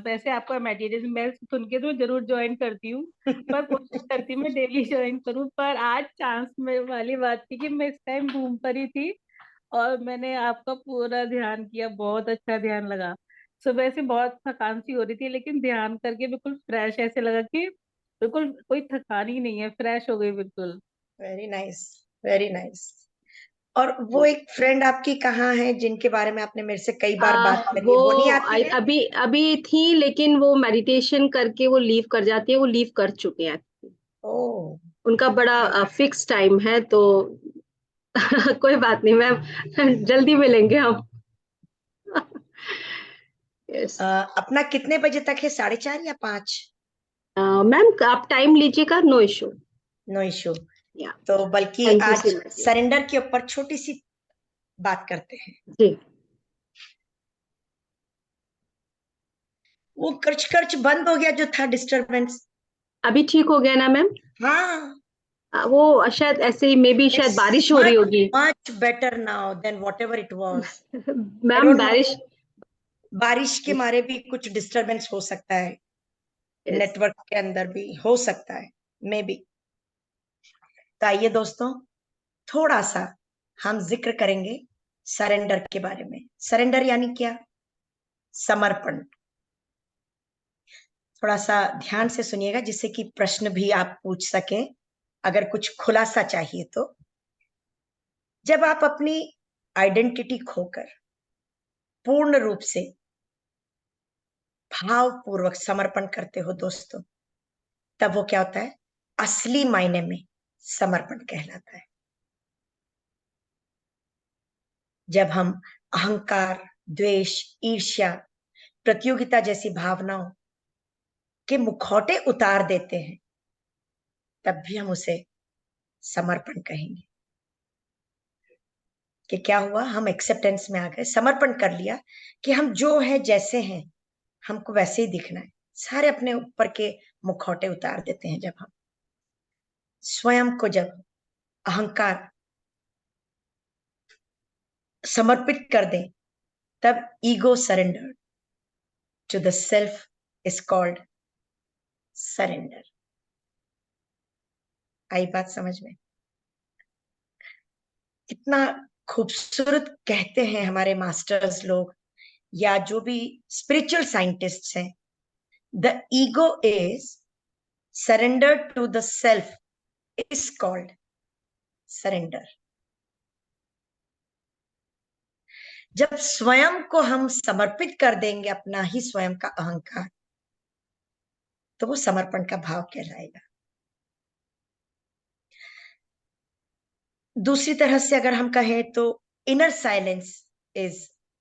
वैसे आपका मटेरियल मैं सुन के तो जरूर ज्वाइन करती हूँ, पर कोशिश करती हूँ मैं डेली ज्वाइन करूँ। पर आज चांस में वाली बात थी कि मैं इस टाइम रूम पर ही थी, और मैंने आपका पूरा ध्यान किया, बहुत अच्छा ध्यान लगा। सुबह से बहुत थकान सी हो रही थी, लेकिन ध्यान करके बिल्कुल फ्रेश ऐसे लगा कि बिल्कुल कोई थकान ही नहीं है, फ्रेश हो गई बिल्कुल। Very nice, very nice. और वो एक फ्रेंड आपकी कहाँ है जिनके बारे में आपने मेरे से कई बार बात करी वो है, वो नहीं आती है? अभी अभी थी, लेकिन वो मेडिटेशन करके वो लीव कर जाती है, वो लीव कर चुके हैं। ओह। उनका बड़ा फिक्स टाइम है, तो कोई बात नहीं मैम, जल्दी मिलेंगे हम। यस। अपना कितने बजे तक है, 4:30 या 5? मैम आप टाइम लीजिएगा, नो इशू। No issue. या, तो बल्कि थैंक यू आज सीमा जी। सरेंडर के ऊपर छोटी सी बात करते हैं। जी। वो कर्च कर्च बंद हो गया जो था, डिस्टरबेंस। अभी ठीक हो गया ना मैम? हाँ। वो शायद ऐसे ही, मे बी शायद इट्स बारिश हो रही मच होगी। Much better now than whatever it was. I ma'am don't know, बारिश। बारिश के मारे भी कुछ डिस्टरबेंस हो सकता है, यस। नेटवर्क के अंदर भी हो सकता है, मे बी। तो आइए दोस्तों, थोड़ा सा हम जिक्र करेंगे सरेंडर के बारे में। सरेंडर यानी क्या? समर्पण। थोड़ा सा ध्यान से सुनिएगा, जिससे कि प्रश्न भी आप पूछ सकें अगर कुछ खुलासा चाहिए तो। जब आप अपनी आइडेंटिटी खोकर पूर्ण रूप से भावपूर्वक समर्पण करते हो दोस्तों, तब वो क्या होता है? असली मायने में समर्पण कहलाता है। जब हम अहंकार, द्वेष, ईर्ष्या, प्रतियोगिता जैसी भावनाओं के मुखौटे उतार देते हैं, तब भी हम उसे समर्पण कहेंगे। कि क्या हुआ, हम एक्सेप्टेंस में आ गए, समर्पण कर लिया कि हम जो है जैसे हैं, हमको वैसे ही दिखना है। सारे अपने ऊपर के मुखौटे उतार देते हैं। जब हम स्वयं को, जब अहंकार समर्पित कर दें, तब ego surrender to the self is called surrender. आई बात समझ में? कितना खूबसूरत कहते हैं हमारे मास्टर्स लोग या जो भी स्पिरिचुअल साइंटिस्ट्स हैं, the ego is surrender to the self is called surrender. जब स्वयं को हम समर्पित कर देंगे, अपना ही स्वयं का अहंकार, तो वो समर्पण का भाव कहलाएगा। दूसरी तरह से अगर हम कहें तो inner silence is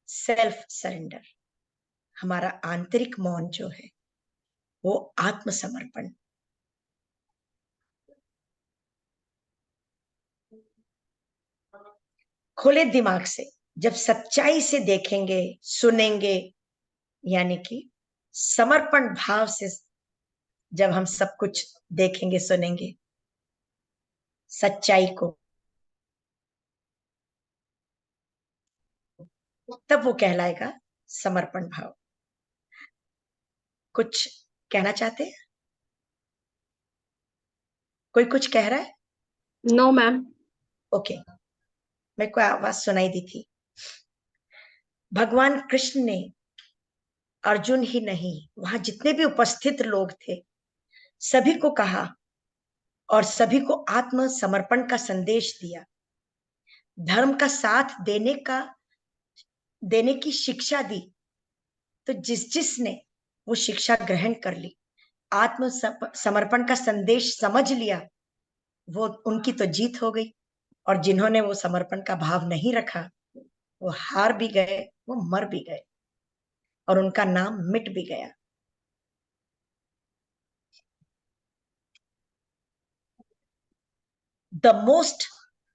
self surrender. हमारा आंतरिक मौन जो है वो आत्मसमर्पण। खुले दिमाग से जब सच्चाई से देखेंगे, सुनेंगे, यानी कि समर्पण भाव से जब हम सब कुछ देखेंगे, सुनेंगे, सच्चाई को, तब वो कहलाएगा समर्पण भाव। कुछ कहना चाहते हैं? कोई कुछ कह रहा है? No ma'am. ओके, मेरे को आवाज सुनाई दी थी। भगवान कृष्ण ने अर्जुन ही नहीं, वहां जितने भी उपस्थित लोग थे, सभी को कहा और सभी को आत्मसमर्पण का संदेश दिया, धर्म का साथ देने की शिक्षा दी। तो जिसने वो शिक्षा ग्रहण कर ली, आत्म समर्पण का संदेश समझ लिया, वो उनकी तो जीत हो गई। और जिन्होंने वो समर्पण का भाव नहीं रखा, वो हार भी गए, वो मर भी गए और उनका नाम मिट भी गया। The most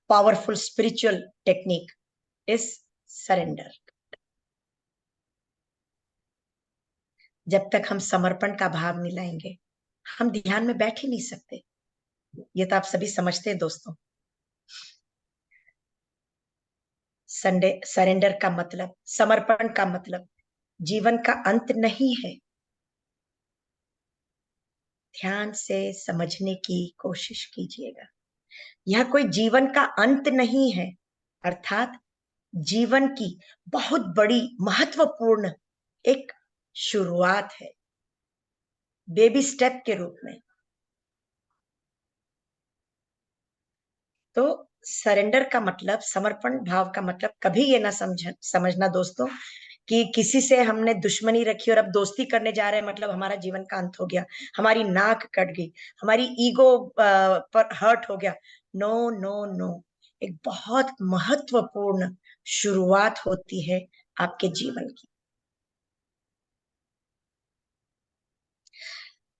powerful spiritual technique is surrender. जब तक हम समर्पण का भाव नहीं लाएंगे, हम ध्यान में बैठ ही नहीं सकते। ये तो आप सभी समझते हैं दोस्तों। सरेंडर का मतलब, समर्पण का मतलब जीवन का अंत नहीं है। ध्यान से समझने की कोशिश कीजिएगा। यह कोई जीवन का अंत नहीं है, अर्थात जीवन की बहुत बड़ी महत्वपूर्ण एक शुरुआत है, बेबी स्टेप के रूप में। तो सरेंडर का मतलब, समर्पण भाव का मतलब कभी ये ना समझना दोस्तों कि किसी से हमने दुश्मनी रखी और अब दोस्ती करने जा रहे हैं, मतलब हमारा जीवन का अंत हो गया, हमारी नाक कट गई, हमारी ईगो पर हर्ट हो गया। नो नो नो, एक बहुत महत्वपूर्ण शुरुआत होती है आपके जीवन की।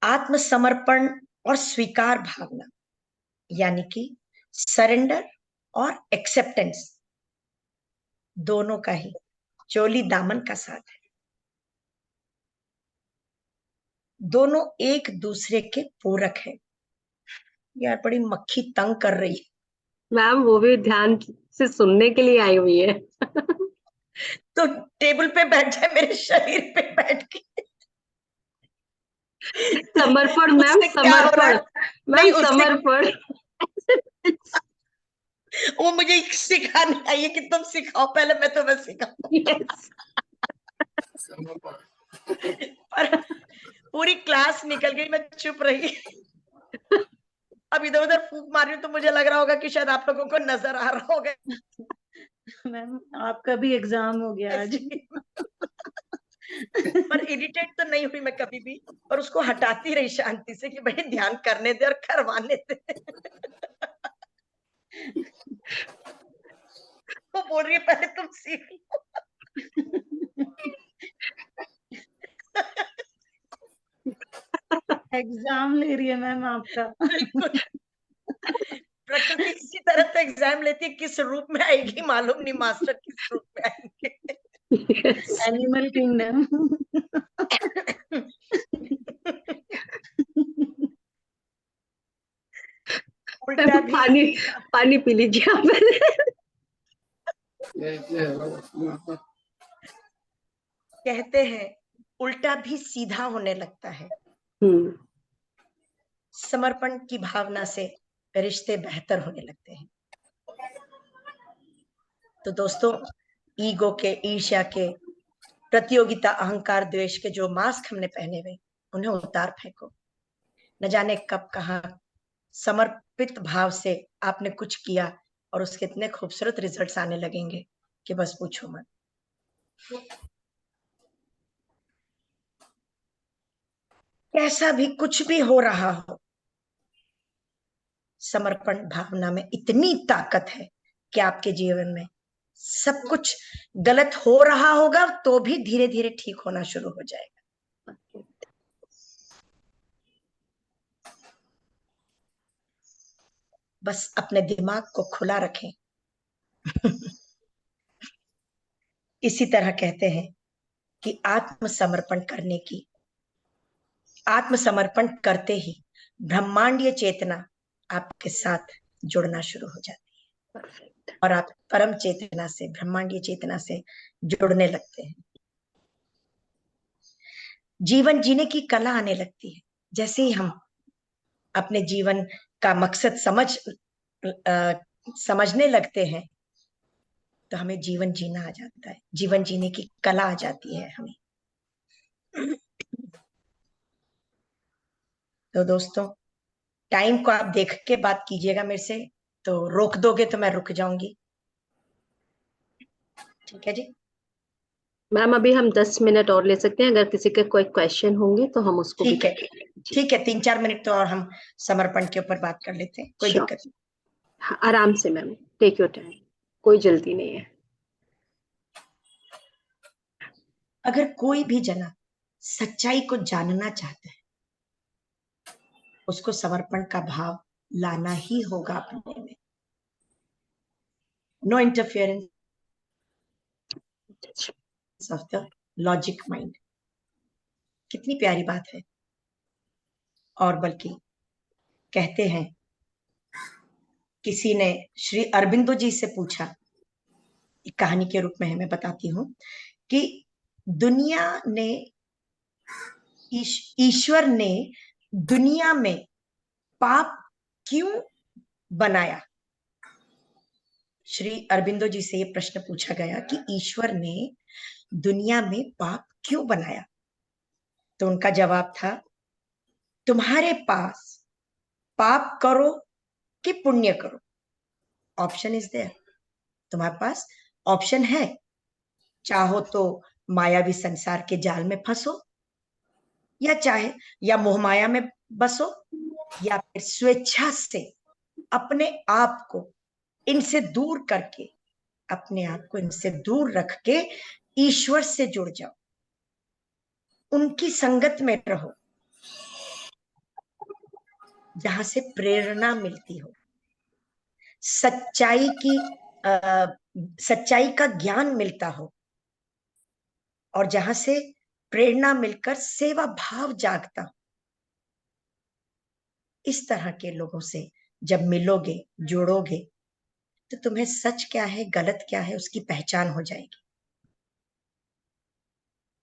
आत्मसमर्पण और स्वीकार भावना, यानी कि सरेंडर और एक्सेप्टेंस, दोनों का ही चोली दामन का साथ है। दोनों एक दूसरे के पूरक है। यार बड़ी मक्खी तंग कर रही है मैम, वो भी ध्यान से सुनने के लिए आई हुई है। तो टेबल पे बैठ जाए, मेरे शरीर पे बैठ के। समर्पण मैम, उससे क्या हो रहा समर्पण है? मैम, नहीं, उससे समर्पण। वो मुझे सिखाने आई है कि तुम सिखाओ पहले, मैं तुम्हें सिखाऊं। यस। पर पूरी क्लास निकल गई, मैं चुप रही। अब इधर उधर फूंक मार रही हूँ, तो मुझे लग रहा होगा कि शायद आप लोगों को नजर आ रहा होगा। मैम आपका भी एग्जाम हो गया आज। पर इरिटेट तो नहीं हुई मैं कभी भी, और उसको हटाती रही शांति से कि भाई ध्यान करने दे और करवाने दे। वो बोल रही है पहले तुम सीख लो। एग्जाम ले रही है मैम आपका। बिल्कुल, प्रकृति इसी तरह तो एग्जाम लेती है, किस रूप में आएगी मालूम नहीं, मास्टर किस रूप में आएंगे। Animal kingdom. उल्टा भी पानी पानी पी लीजिए आप। कहते हैं उल्टा भी सीधा होने लगता है। समर्पण की भावना से रिश्ते बेहतर होने लगते हैं। तो दोस्तों, ईगो के, ईर्ष्या के प्रतियोगिता, अहंकार, द्वेष के जो मास्क हमने पहने हुए उन्हें उतार फेंको। न जाने कब कहाँ समर्पित भाव से आपने कुछ किया और उसके इतने खूबसूरत रिजल्ट्स आने लगेंगे कि बस पूछो मत। कैसा भी कुछ भी हो रहा हो, समर्पण भावना में इतनी ताकत है कि आपके जीवन में सब कुछ गलत हो रहा होगा तो भी धीरे धीरे ठीक होना शुरू हो जाएगा। बस अपने दिमाग को खुला रखें। इसी तरह कहते हैं कि आत्मसमर्पण करते ही ब्रह्मांडीय चेतना आपके साथ जुड़ना शुरू हो जाती है और आप परम चेतना से, ब्रह्मांडीय चेतना से जुड़ने लगते हैं। जीवन जीने की कला आने लगती है। जैसे ही हम अपने जीवन का मकसद समझने लगते हैं तो हमें जीवन जीना आ जाता है, जीवन जीने की कला आ जाती है हमें। तो दोस्तों, टाइम को आप देख के बात कीजिएगा मेरे से, तो रोक दोगे तो मैं रुक जाऊंगी। ठीक है जी मैम, अभी हम 10 मिनट और ले सकते हैं, अगर किसी के कोई क्वेश्चन होंगे तो हम उसको ठीक है। ठीक है, 3-4 मिनट तो और हम समर्पण के ऊपर बात कर लेते हैं, कोई दिक्कत नहीं। हाँ, आराम से मैम, टेक योर टाइम, कोई जल्दी नहीं है। अगर कोई भी जना सच्चाई को जानना चाहता है, उसको समर्पण का भाव लाना ही होगा अपने में। No interference of the logic mind. कितनी प्यारी बात है। और बल्कि कहते हैं, किसी ने श्री अरबिंदो जी से पूछा, एक कहानी के रूप में मैं बताती हूँ, कि दुनिया ने ईश्वर ने दुनिया में पाप क्यों बनाया। श्री अरबिंदो जी से ये प्रश्न पूछा गया कि ईश्वर ने दुनिया में पाप क्यों बनाया। तो उनका जवाब था, तुम्हारे पास पाप करो कि पुण्य करो, ऑप्शन इज देयर। तुम्हारे पास ऑप्शन है, चाहो तो मायावी संसार के जाल में फंसो, या मोहमाया में बसो, या फिर स्वेच्छा से अपने आप को इनसे दूर करके, अपने आप को इनसे दूर रख के ईश्वर से जुड़ जाओ, उनकी संगत में रहो, जहां से प्रेरणा मिलती हो, सच्चाई का ज्ञान मिलता हो, और जहां से प्रेरणा मिलकर सेवा भाव जागता हो। इस तरह के लोगों से जब मिलोगे, जुड़ोगे, तो तुम्हें सच क्या है, गलत क्या है, उसकी पहचान हो जाएगी।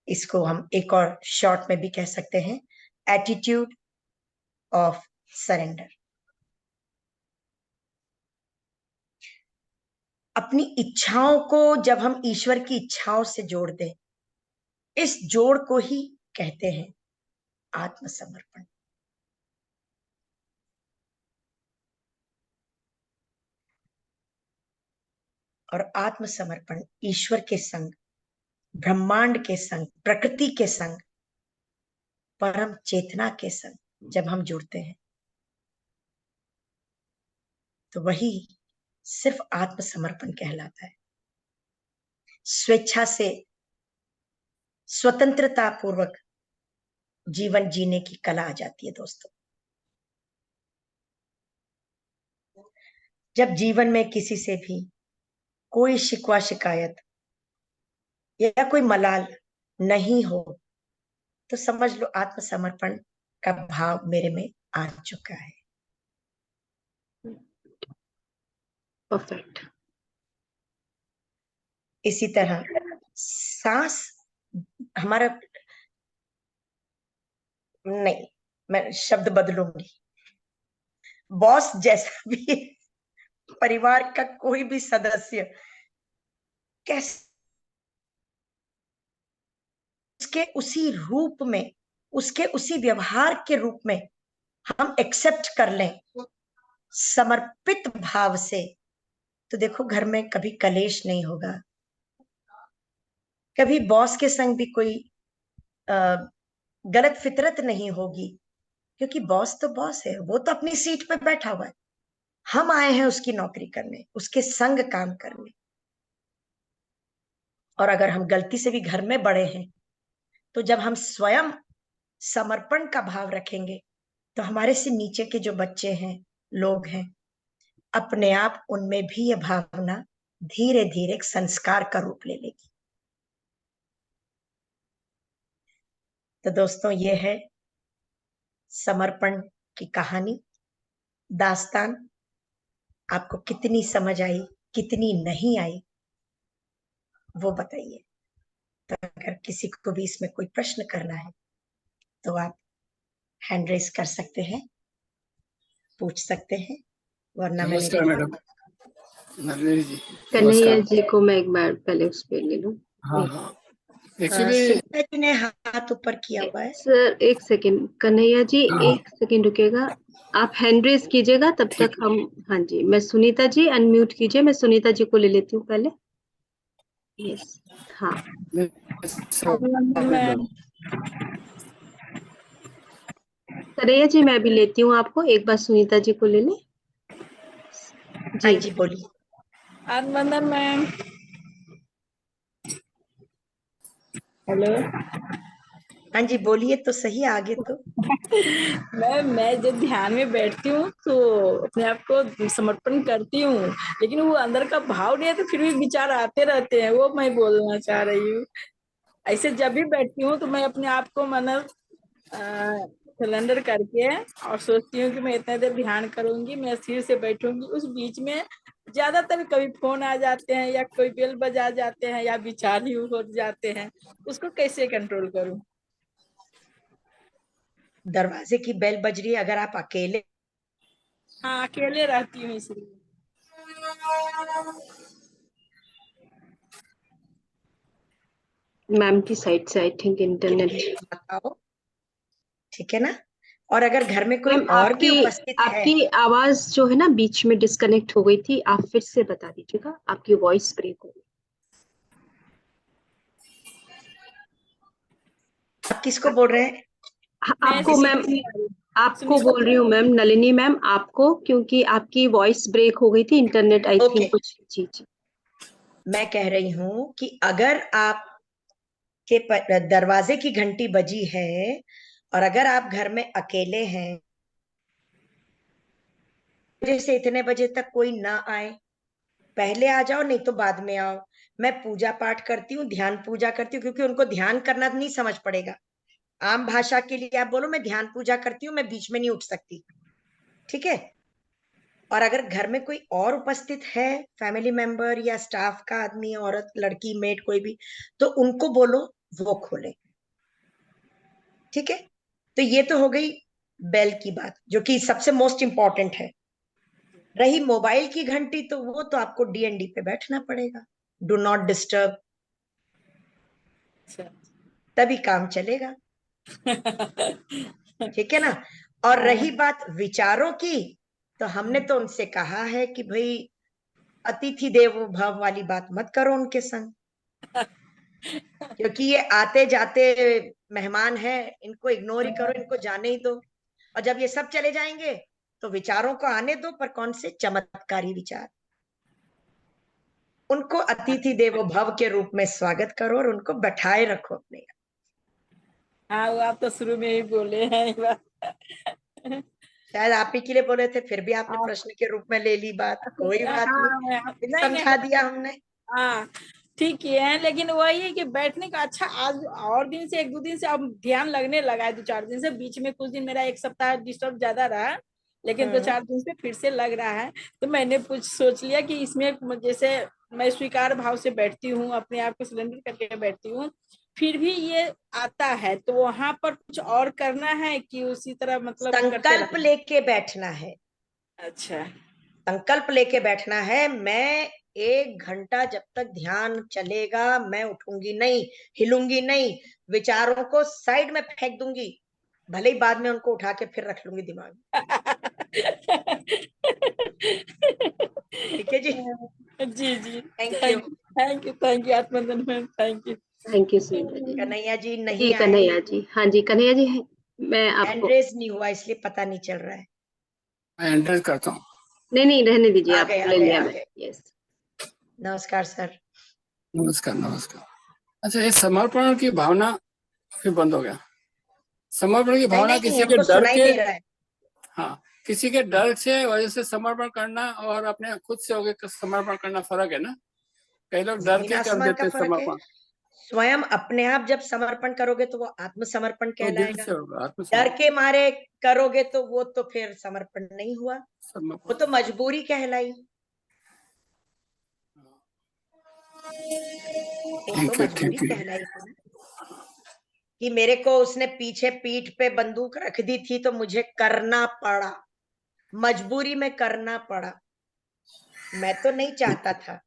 इसको हम एक और शॉर्ट में भी कह सकते हैं, एटीट्यूड ऑफ सरेंडर। अपनी इच्छाओं को जब हम ईश्वर की इच्छाओं से जोड़ दें, इस जोड़ को ही कहते हैं आत्मसमर्पण। और आत्मसमर्पण ईश्वर के संग, ब्रह्मांड के संग, प्रकृति के संग, परम चेतना के संग जब हम जुड़ते हैं, तो वही सिर्फ आत्मसमर्पण कहलाता है। स्वेच्छा से, स्वतंत्रता पूर्वक जीवन जीने की कला आ जाती है दोस्तों। जब जीवन में किसी से भी कोई शिकवा शिकायत या कोई मलाल नहीं हो, तो समझ लो आत्मसमर्पण का भाव मेरे में आ चुका है। परफेक्ट। इसी तरह सांस हमारा, नहीं, मैं शब्द बदलूंगी। बॉस जैसा भी परिवार का कोई भी सदस्य कैसे उसके उसी रूप में, उसके उसी व्यवहार के रूप में हम एक्सेप्ट कर लें समर्पित भाव से, तो देखो घर में कभी कलेश नहीं होगा, कभी बॉस के संग भी कोई गलत फितरत नहीं होगी, क्योंकि बॉस तो बॉस है, वो तो अपनी सीट पे बैठा हुआ है, हम आए हैं उसकी नौकरी करने, उसके संग काम करने। और अगर हम गलती से भी घर में बड़े हैं, तो जब हम स्वयं समर्पण का भाव रखेंगे, तो हमारे से नीचे के जो बच्चे हैं, लोग हैं, अपने आप उनमें भी यह भावना धीरे धीरे एक संस्कार का रूप ले लेगी। तो दोस्तों, ये है समर्पण की कहानी, दास्तान। आपको कितनी समझ आई, कितनी नहीं आई, वो बताइए। तो अगर किसी को भी इसमें कोई प्रश्न करना है, तो आप हैंड रेस कर सकते हैं, पूछ सकते हैं, वरना मैं नमस्कार मैडम, नलिनी जी। कन्हैया नमस्कार। जी को मैं एक बार पहले उस पे ले लूं। हाँ हाँ, एक्चुअली सुनीता जी ने हाथ ऊपर किया हुआ है। सर एक सेकंड, कन्हैया जी हाँ। एक सेकंड रुकेगा, आप हैंड रेस कीजिएगा तब ठीक तक हम। हाँ जी, मैं सुनीता जी अनम्यूट कीजिए, मैं सुनीता जी को ले लेती हूँ पहले। यस, हाँ मैडम, कन्हैया जी मैं भी लेती हूँ आपको, एक बार सुनीता जी को ले लें। हाँ जी जी, बोलिए। अभिनंदन मैम। हेलो हाँ जी, बोलिए तो सही आगे तो। मैं जब ध्यान में बैठती हूँ तो अपने आप को समर्पण करती हूँ, लेकिन वो अंदर का भाव नहीं है, तो फिर भी विचार आते रहते हैं, वो मैं बोलना चाह रही हूँ। ऐसे जब भी बैठती हूँ तो मैं अपने आप को मतलब सिलेंडर करके और सोचती हूँ कि मैं इतना देर ध्यान करूंगी, मैं स्थिर से बैठूंगी। उस बीच में ज्यादातर कभी फोन आ जाते हैं या कोई बेल बजा जाते हैं या विचार ही हो जाते हैं, उसको कैसे कंट्रोल करूँ? दरवाजे की बेल बज रही है, अगर आप अकेले, हाँ, अकेले रहती हूँ इसलिए। मैम की साइड से आई थिंक इंटरनेट। बताओ, ठीक है ना। और अगर घर में कोई मैम और भी आपकी उपस्थित है, आपकी आवाज जो है ना बीच में डिस्कनेक्ट हो गई थी, आप फिर से बता दीजिएगा, आपकी वॉइस ब्रेक हो गई। आप किसको बोल रहे हैं? आपको मैं मैम, आपको सुनीता बोल रही हूँ मैम, नलिनी मैम आपको, क्योंकि आपकी वॉइस ब्रेक हो गई थी, इंटरनेट आई ओके, थिंक कुछ। जी जी। मैं कह रही हूं कि अगर आप के दरवाजे की घंटी बजी है और अगर आप घर में अकेले हैं, जैसे इतने बजे तक कोई ना आए, पहले आ जाओ, नहीं तो बाद में आओ। मैं पूजा पाठ करती हूँ, ध्यान पूजा करती हूँ, क्योंकि उनको ध्यान करना नहीं समझ पड़ेगा। आम भाषा के लिए आप बोलो मैं ध्यान पूजा करती हूँ, मैं बीच में नहीं उठ सकती, ठीक है। और अगर घर में कोई और उपस्थित है, फैमिली मेंबर या स्टाफ का आदमी, औरत, लड़की, मेड, कोई भी, तो उनको बोलो वो खोले, ठीक है। तो ये तो हो गई बेल की बात, जो कि सबसे मोस्ट इंपॉर्टेंट है। रही मोबाइल की घंटी, तो वो तो आपको डीएनडी पे बैठना पड़ेगा, डू नॉट डिस्टर्ब, तभी काम चलेगा, ठीक है ना। और रही बात विचारों की, तो हमने तो उनसे कहा है कि भाई अतिथि देवो भव वाली बात मत करो उनके संग, क्योंकि ये आते जाते मेहमान है, इनको इग्नोर ही करो, इनको जाने ही दो। और जब ये सब चले जाएंगे, तो विचारों को आने दो, पर कौन से चमत्कारी विचार। उनको अतिथि देवो भव के रूप में स्वागत करो और उनको बैठाए रखो अपने। हाँ, वो आप तो शुरू में ही बोले हैं ये बात। शायद आप ही के लिए बोले थे, फिर भी आपने आप प्रश्न के रूप में ले ली बात, कोई बात हाँ नहीं, नहीं समझा नहीं, दिया हमने। हाँ ठीक ही है, लेकिन वही है कि बैठने का अच्छा आज और दिन से, एक दो दिन से अब ध्यान लगने लगा है, 2-4 दिन से। बीच में कुछ दिन मेरा एक सप्ताह डिस्टर्ब ज्यादा रहा, लेकिन 2-4 दिन से फिर से लग रहा है। तो मैंने कुछ सोच लिया कि इसमें जैसे मैं स्वीकार भाव से बैठती हूँ, अपने आप को सिलेंडर करके बैठती हूँ, फिर भी ये आता है, तो वहां पर कुछ और करना है कि उसी तरह मतलब करते संकल्प रहना? लेके बैठना है, अच्छा, संकल्प लेके बैठना है। मैं 1 घंटा जब तक ध्यान चलेगा मैं उठूंगी नहीं, हिलूंगी नहीं, विचारों को साइड में फेंक दूंगी, भले ही बाद में उनको उठा के फिर रख लूंगी दिमाग में। ठीक है जी। जी जी, थैंक यू थैंक यू आत्मनंदन ma'am, thank you Sunita ji. Kanhaiya ji जी नहीं आए, कन्हैया जी, हाँ जी कन्हैया जी, मैं आपको एंड्रेस नहीं हुआ इसलिए पता नहीं चल रहा है। मैं एंटर करता हूँ। नहीं रहने दीजिए, आ आप गए, ले लिया आ मैं। गए। यस, नमस्कार सर। नमस्कार। अच्छा, ये समर्पण की भावना फिर बंद हो गया। समर्पण की भावना नहीं, किसी के हमको डर सुनाई के, दे रहा है। हाँ, किसी के डर से वजह से समर्पण करना और अपने खुद से होके समर्पण करना फर्क है ना। कई लोग डर जमीन के कर आसमान का देते फर्क है। समर्पण। स्वयं अपने आप जब समर्पण करोगे तो वो आत्मसमर्पण तो दिल कहलाएगा। से होगा डर आत्मसमर्पण। के मारे करोगे तो वो तो फिर समर्पण नहीं हुआ, वो तो मजबूरी कहलाई। वो तो मजबूरी कहलाई कि मेरे को उसने पीछे पीठ पे बंदूक रख दी थी तो मुझे करना पड़ा, मजबूरी में करना पड़ा, मैं तो नहीं चाहता था।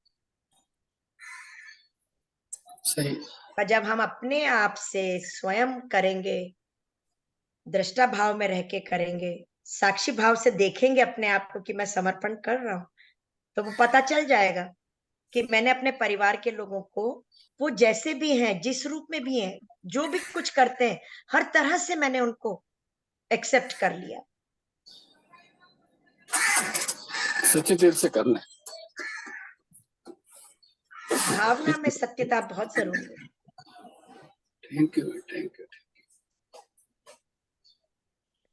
सही। पर जब हम अपने आप से स्वयं करेंगे, दृष्टा भाव में रह के करेंगे, साक्षी भाव से देखेंगे अपने आप को कि मैं समर्पण कर रहा हूं, तो वो पता चल जाएगा कि मैंने अपने परिवार के लोगों को, वो जैसे भी हैं, जिस रूप में भी हैं, जो भी कुछ करते हैं, हर तरह से मैंने उनको एक्सेप्ट कर लिया। सच्चे दिल से करना है। भावना में सत्यता बहुत जरूरी है। Thank you.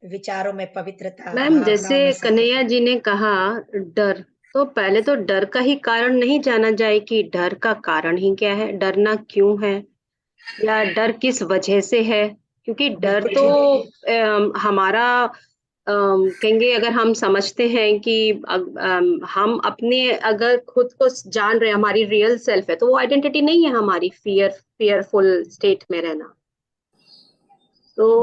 विचारों में पवित्रता, मैम जैसे कन्हैया जी ने कहा डर, तो पहले तो डर का ही कारण नहीं जाना जाए कि डर का कारण ही क्या है, डरना क्यों है, या डर किस वजह से है। क्योंकि डर तो हमारा कहेंगे, अगर हम समझते हैं कि हम अपने अगर खुद को जान रहे हैं, हमारी रियल सेल्फ है, तो वो आइडेंटिटी नहीं है हमारी फियरफुल स्टेट में रहना। तो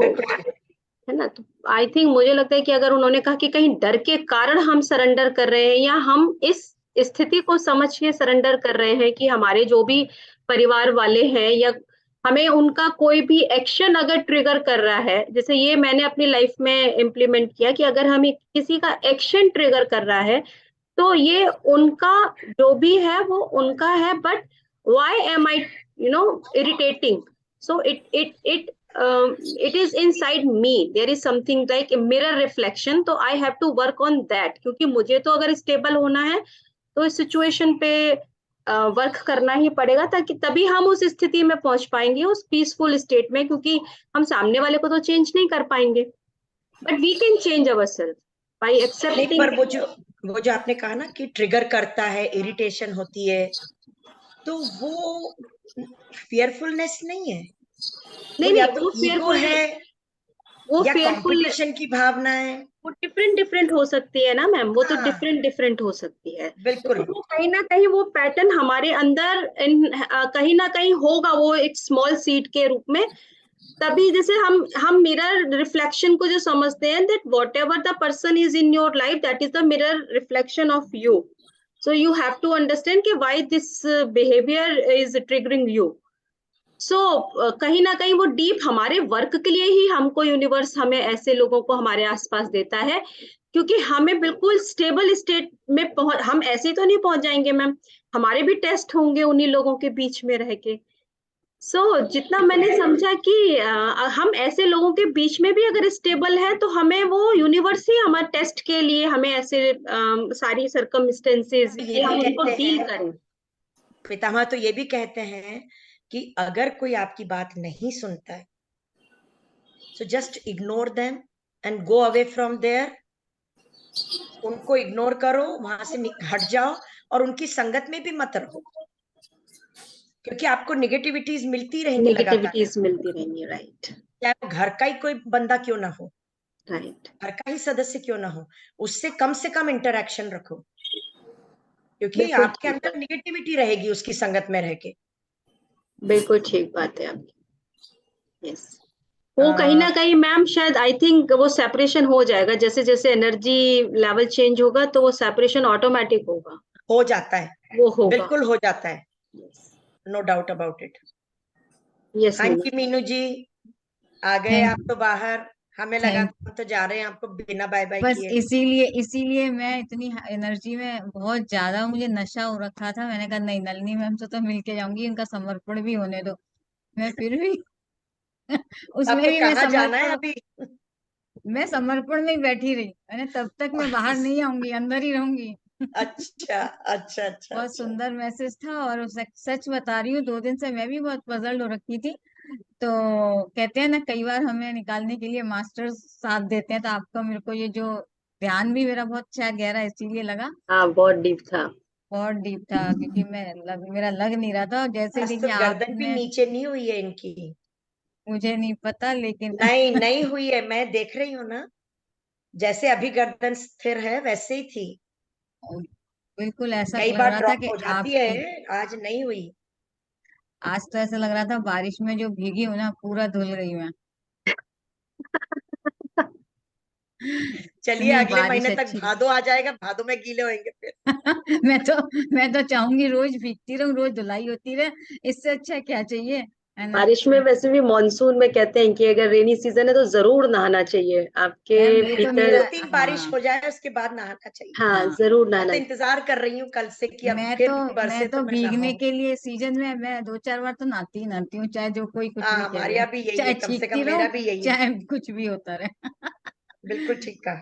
है ना, तो आई थिंक मुझे लगता है कि अगर उन्होंने कहा कि कहीं डर के कारण हम सरेंडर कर रहे हैं, या हम इस स्थिति को समझ के सरेंडर कर रहे हैं कि हमारे जो भी परिवार वाले हैं, या हमें उनका कोई भी एक्शन अगर ट्रिगर कर रहा है, जैसे ये मैंने अपनी लाइफ में इम्प्लीमेंट किया कि अगर हमें किसी का एक्शन ट्रिगर कर रहा है, तो ये उनका जो भी है वो उनका है, but why am I irritating, so it is inside me, there is something like a mirror reflection, तो I have to work on that, क्योंकि मुझे तो अगर स्टेबल होना है तो इस सिचुएशन पे वर्क करना ही पड़ेगा, ताकि तभी हम उस स्थिति में पहुंच पाएंगे, उस पीसफुल स्टेट में, क्योंकि हम सामने वाले को तो चेंज नहीं कर पाएंगे, but we can change ourself by accepting. पर वो जो आपने कहा ना कि ट्रिगर करता है, इरिटेशन होती है, तो वो फियरफुलनेस नहीं है, नहीं या नहीं, तो वो ईगो फेयरफुल है, वो या फेयरफुल कंपटीशन की भावना है। वो डिफरेंट हो सकती है ना मैम, वो तो हाँ, डिफरेंट हो सकती है। बिल्कुल। तो वो कहीं ना कहीं वो पैटर्न हमारे अंदर कहीं ना कहीं होगा, वो एक स्मॉल सीड के रूप में। तभी जैसे हम मिरर रिफ्लेक्शन को जो समझते हैं, that whatever the person is in your life, that is the mirror reflection of you, so you have to understand कि why this behaviour is triggering you. So कहीं ना कहीं वो डीप हमारे वर्क के लिए ही हमको यूनिवर्स हमें ऐसे लोगों को हमारे आसपास देता है, क्योंकि हमें बिल्कुल स्टेबल स्टेट में हम ऐसे तो नहीं पहुंच जाएंगे मैम, हमारे भी टेस्ट होंगे उन्हीं लोगों के बीच में रह के। जितना मैंने समझा कि हम ऐसे लोगों के बीच में भी अगर स्टेबल है, तो हमें वो यूनिवर्स ही हमारे टेस्ट के लिए हमें ऐसे सारी सर्कमस्टेंसेस ये हम भी उनको कहते डील हैं, करें। पितामह तो ये भी कहते हैं कि अगर कोई आपकी बात नहीं सुनता है, so just ignore them and go away from there, उनको इग्नोर करो, वहां से हट जाओ, और उनकी संगत में भी मत रहो, क्योंकि आपको नेगेटिविटीज मिलती रहेंगी लगातार, नेगेटिविटीज मिलती रहेंगी, राइट चाहे वो घर का ही कोई बंदा क्यों ना हो, राइट। घर का ही सदस्य क्यों ना हो, उससे कम से कम इंटरैक्शन रखो, क्योंकि बिल्कुल आपके ठीक अंदर नेगेटिविटी रहेगी उसकी संगत में रह के। बिल्कुल ठीक बात है आपकी। यस, वो कहीं ना कहीं मैम शायद आई थिंक वो सेपरेशन हो जाएगा, जैसे जैसे एनर्जी लेवल चेंज होगा तो वो सेपरेशन ऑटोमेटिक होगा। हो जाता है, वो होगा। बिल्कुल हो जाता है, no doubt about it. Yes हाँ मीनू जी मीनू जी, आ गए थैंक आप तो बाहर, हमें लगा थैंक हम तो जा रहे हैं आपको बिना बाय बाय बस किए। इसीलिए मैं इतनी एनर्जी में बहुत ज्यादा मुझे नशा हो रखा था। मैंने कहा नहीं, नलिनी मैम से तो मिल के जाऊंगी, इनका समर्पण भी होने दो। मैं फिर भी उसमें आपको भी कहाँ जाना है अभी? मैं समर्पण में ही बैठी रही। मैंने तब तक मैं बाहर नहीं आऊंगी, अंदर ही रहूंगी। अच्छा अच्छा अच्छा बहुत अच्छा। सुंदर मैसेज था। और सच बता रही हूँ, 2 दिन से मैं भी बहुत पजल्ड हो रखी थी। तो कहते हैं ना, कई बार हमें निकालने के लिए मास्टर साथ देते हैं। तो आपका मेरे को ये जो ध्यान भी मेरा बहुत शायद गहरा इसीलिए लगा, हाँ बहुत डीप था। बहुत डीप था, क्योंकि मेरा लग नहीं रहा था। और जैसे आज तो देखिए गर्दन भी आपने, नीचे नहीं हुई है इनकी। मुझे नहीं पता लेकिन नहीं नहीं हुई है, मैं देख रही हूँ ना, जैसे अभी गर्दन स्थिर है वैसे ही थी। बिल्कुल ऐसा कई लग बार रहा था ड्रॉप कि हो जाती आपकी, है, आज नहीं हुई। आज तो ऐसा लग रहा था बारिश में जो भीगी हूं ना, पूरा धुल गई मैं। चलिए इतनी अगले बारिश महीने तक अच्छी भादो आ जाएगा, भादो में गीले होंगे फिर। मैं तो मैं तो चाहूंगी रोज भीगती रहूं, रोज धुलाई होती रहे। इससे अच्छा क्या चाहिए, है ना। बारिश में वैसे भी मानसून में कहते हैं कि अगर रेनी सीजन है तो जरूर नहाना चाहिए आपके मैम ये तो हाँ, मेरा, 2-3 बारिश हाँ हो जाए उसके बाद नहाना चाहिए। हाँ हाँ, जरूर मैं तो नहाना। इंतजार कर रही हूँ कल से कि अब मैं फिर तो बरसे मैं तो तो मैं भीगने नहाऊं। के लिए सीजन में मैं 2-4 बार तो नहाती ही नहाती हूँ, चाहे जो कोई कुछ हाँ भी कह हमारे ले, यहाँ भी यही है, चाहे कम से चीखती कम रहूं, मेरा भी यही है। चाहे कुछ भी होता रहे। बिल्कुल ठीक कहा।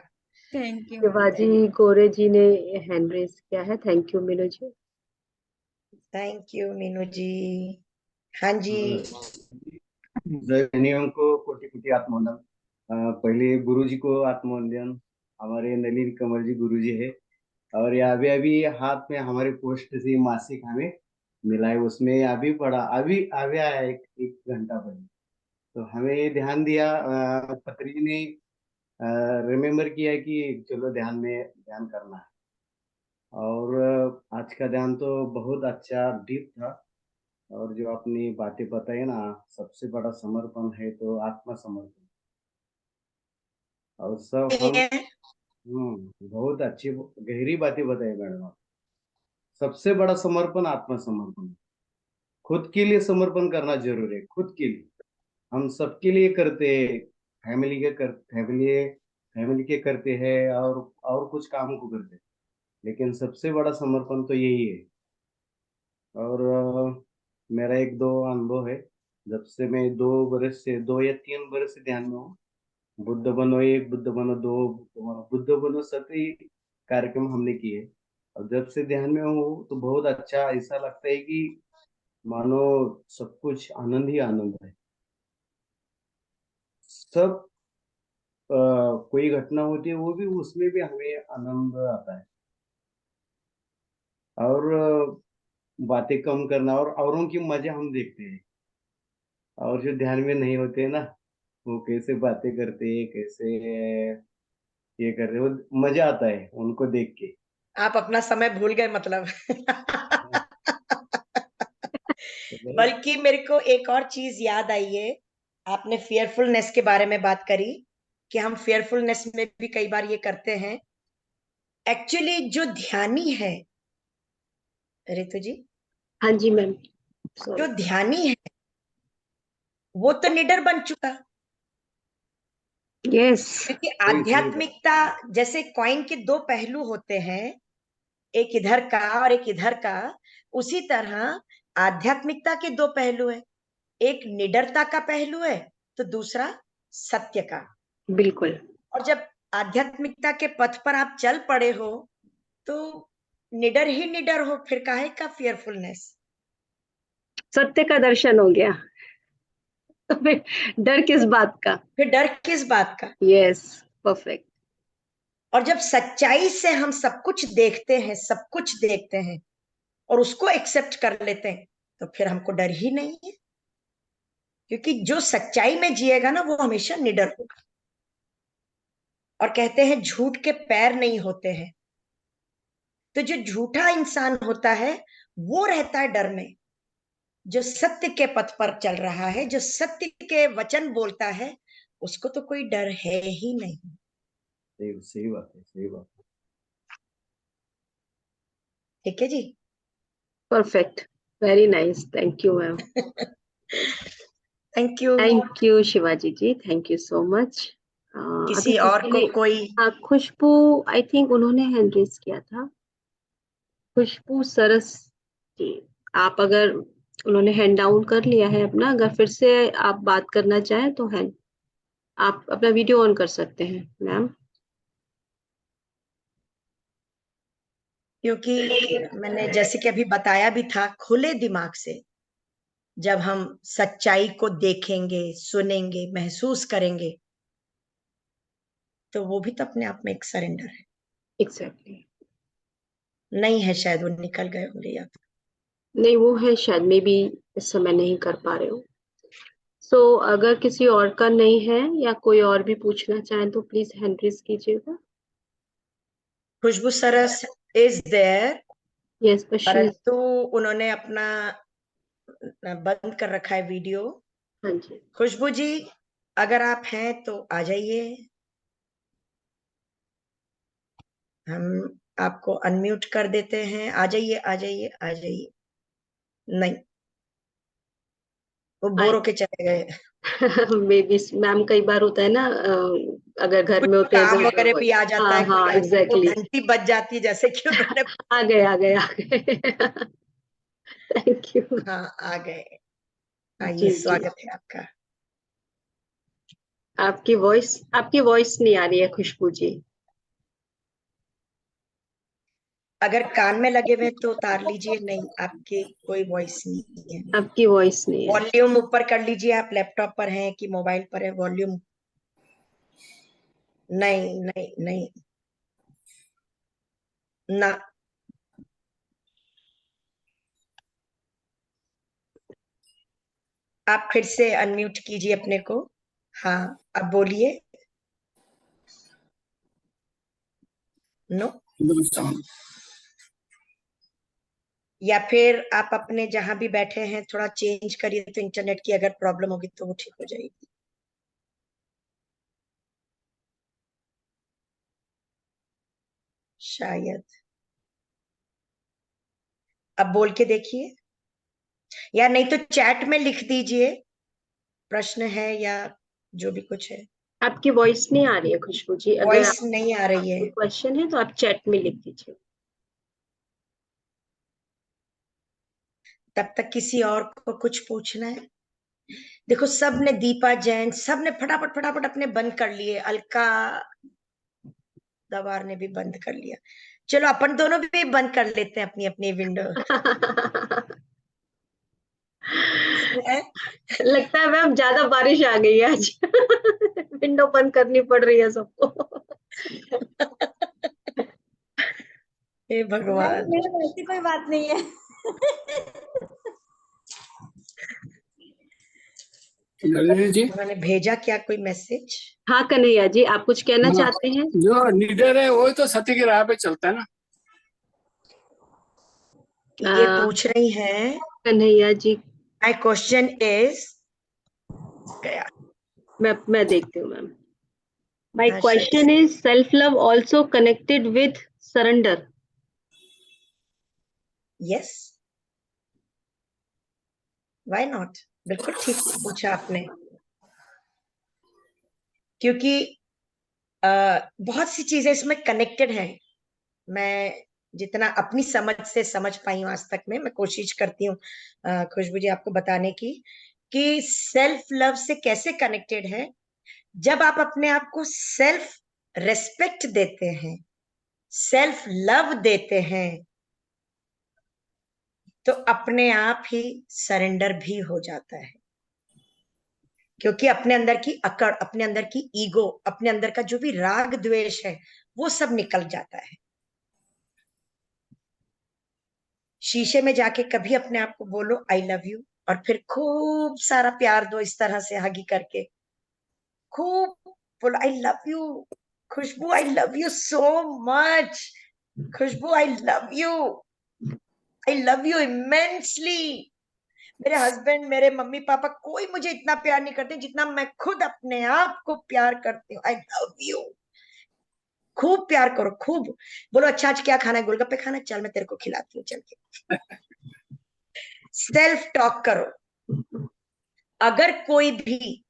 Thank you ma'am, Shivaji thank Gore ji ने हैंड रेस किया है। Thank you Meenu ji. Thank you Meenu ji. हाँ जी। जैनियों को कोटि कोटि आत्मवंदन। पहले गुरु जी को आत्मवंदन। हमारे नलिन कमल जी गुरु जी है। और ये अभी अभी हाथ में हमारे पोस्ट से मासिक हमें मिला है, उसमें अभी पढ़ा, अभी अभी आया एक घंटा पहले। तो हमें ये ध्यान दिया, पत्री जी ने रिमेम्बर किया कि चलो ध्यान में ध्यान करना है। और आज का ध्यान तो बहुत अच्छा डीप था। और जो आपने बातें बताई ना, सबसे बड़ा समर्पण है तो आत्मसमर्पण। और सब हम, है। बहुत अच्छी गहरी बातें बताई मैडम आप। सबसे बड़ा समर्पण आत्मसमर्पण। खुद के लिए समर्पण करना जरूरी है, खुद के लिए। हम सबके लिए करते हैं, फैमिली के करते हैं, और कुछ काम को करते हैं, लेकिन सबसे बड़ा समर्पण तो यही है। और मेरा एक दो अनुभव है। जब से मैं 2 या 3 बरस से ध्यान में हूँ। बुद्ध बनो एक, बुद्ध बनो दो, बुद्ध बनो सभी कार्यक्रम हमने किए। और जब से ध्यान में हूँ तो बहुत अच्छा ऐसा लगता है कि मानो सब कुछ आनंद ही आनंद है। सब कोई घटना होती है वो भी, उसमें भी हमें आनंद आता है। और बातें कम करना, और औरों की मजे हम देखते हैं। और जो ध्यान में नहीं होते हैं ना, वो कैसे बातें करते हैं, कैसे ये कर रहे हो, मजा आता है उनको देख के। आप अपना समय भूल गए मतलब। बल्कि मेरे को एक और चीज याद आई है। आपने फियरफुलनेस के बारे में बात करी कि हम फियरफुलनेस में भी कई बार ये करते हैं। एक्चुअली जो ध्यानी है रितु जी, हाँ जी मैम। जो सॉरी। ध्यानी है वो तो निडर बन चुका। यस। क्योंकि सही सही बात। आध्यात्मिकता जैसे कॉइन के दो पहलू होते हैं, एक इधर का और एक इधर का, उसी तरह आध्यात्मिकता के दो पहलू है। एक निडरता का पहलू है तो दूसरा सत्य का। बिल्कुल। और जब आध्यात्मिकता के पथ पर आप चल पड़े हो तो निडर ही निडर हो, फिर काहे का फियरफुलनेस। सत्य का दर्शन हो गया तो फिर डर किस बात का। फिर डर किस बात का। यस। परफेक्ट। और जब सच्चाई से हम सब कुछ देखते हैं, सब कुछ देखते हैं और उसको एक्सेप्ट कर लेते हैं, तो फिर हमको डर ही नहीं है। क्योंकि जो सच्चाई में जिएगा ना वो हमेशा निडर होगा। और कहते हैं झूठ के पैर नहीं होते हैं। तो जो झूठा इंसान होता है वो रहता है डर में। जो सत्य के पथ पर चल रहा है, जो सत्य के वचन बोलता है, उसको तो कोई डर है ही नहीं। सही सही बात है, सही बात है। ठीक है जी। Perfect, very nice, thank you ma'am. Thank you Shivaji ji, thank you so much. अभी किसी और को कोई खुशबू, आई थिंक उन्होंने हैंड रेज किया था, खुशबू सरस जी। आप अगर, उन्होंने हैंड डाउन कर लिया है अपना, अगर फिर से आप बात करना चाहें तो हैंड, आप अपना वीडियो ऑन कर सकते हैं मैम। क्योंकि मैंने जैसे कि अभी बताया भी था, खुले दिमाग से जब हम सच्चाई को देखेंगे, सुनेंगे, महसूस करेंगे, तो वो भी तो अपने आप में एक सरेंडर है। एग्जैक्टली। नहीं है, शायद वो निकल गए होंगे या नहीं, वो है शायद, मे बी इस समय नहीं कर पा रहे हो। सो अगर किसी और का नहीं है या कोई और भी पूछना चाहे तो प्लीज हैंड रेज कीजिएगा। Khushboo Saras is there, yes, but she is, परंतु उन्होंने अपना बंद कर रखा है वीडियो। हाँ जी। खुशबू जी, अगर आप हैं तो आ जाइए, हम आपको अनम्यूट कर देते हैं। आ जाइए, आ जाइए, आ जाइए। नहीं, वो बोर होके चले गए। मे बी मैम, कई बार होता है ना, अगर घर कुछ में होते हैं काम तो वगैरह भी आ जाता हाँ है, हाँ कोई तो एग्जैक्टली। घंटी बज जाती है, जैसे कि उन्होंने आ गए आ गए आ गए। Thank you. हाँ, आ गए। आइए, जी जी, स्वागत है आपका। आपकी वॉइस नहीं आ रही है खुशबू जी। अगर कान में लगे हुए तो उतार लीजिए। नहीं, आपकी कोई वॉइस नहीं है। आपकी वॉइस नहीं है। वॉल्यूम ऊपर कर लीजिए। आप लैपटॉप पर हैं कि मोबाइल पर है? वॉल्यूम, नहीं नहीं नहीं, ना। आप फिर से अनम्यूट कीजिए अपने को। हाँ, अब बोलिए। नो, या फिर आप अपने जहां भी बैठे हैं थोड़ा चेंज करिए, तो इंटरनेट की अगर प्रॉब्लम होगी तो वो ठीक हो जाएगी। शायद अब बोल के देखिए, या नहीं तो चैट में लिख दीजिए, प्रश्न है या जो भी कुछ है। आपकी वॉइस नहीं आ रही है खुशबू जी, अगर वॉइस नहीं आ रही है। आपको क्वेश्चन है तो आप चैट में लिख दीजिए। तब तक किसी और को कुछ पूछना है? देखो, सब ने, दीपा जैन, सब ने फटाफट फटाफट अपने बंद कर लिए। अलका दवार ने भी बंद कर लिया। चलो, अपन दोनों भी बंद कर लेते हैं अपनी अपनी विंडो। लगता है मैम ज्यादा बारिश आ गई है आज। विंडो बंद करनी पड़ रही है सबको। हे नहीं भगवान। नहीं, ऐसी कोई बात नहीं है। जी, उन्होंने भेजा क्या कोई मैसेज? हाँ कन्हैया जी, आप कुछ कहना हाँ, चाहते हैं? जो लीडर है वही तो सत्य की राह पे चलता है ना। ये पूछ रही हैं, Kanhaiya ji, my question is, गया। मैं देखती हूँ मैम। माय हाँ, question is, self love also connected with surrender? Yes, why not, बिल्कुल ठीक पूछा आपने। क्योंकि बहुत सी चीजें इसमें कनेक्टेड हैं। मैं जितना अपनी समझ से समझ पाई हूं आज तक में, मैं कोशिश करती हूँ खुशबू जी आपको बताने की, कि सेल्फ लव से कैसे कनेक्टेड है। जब आप अपने आप को सेल्फ रेस्पेक्ट देते हैं, सेल्फ लव देते हैं, तो अपने आप ही सरेंडर भी हो जाता है। क्योंकि अपने अंदर की अकड़, अपने अंदर की ईगो, अपने अंदर का जो भी राग द्वेष है, वो सब निकल जाता है। शीशे में जाके कभी अपने आप को बोलो आई लव यू, और फिर खूब सारा प्यार दो, इस तरह से हगी करके खूब बोलो I love you Khushboo, I love you so much Khushboo, I love you immensely. मेरे हस्बैंड, मेरे मम्मी पापा, कोई मुझे इतना प्यार नहीं करते जितना मैं खुद अपने आप को प्यार करती हूँ। आई लव यू। खूब प्यार करो, खूब बोलो अच्छा आज क्या खाना है, गोलगप्पे खाना है, चल मैं तेरे को खिलाती हूँ चल के। सेल्फ टॉक करो। अगर कोई भी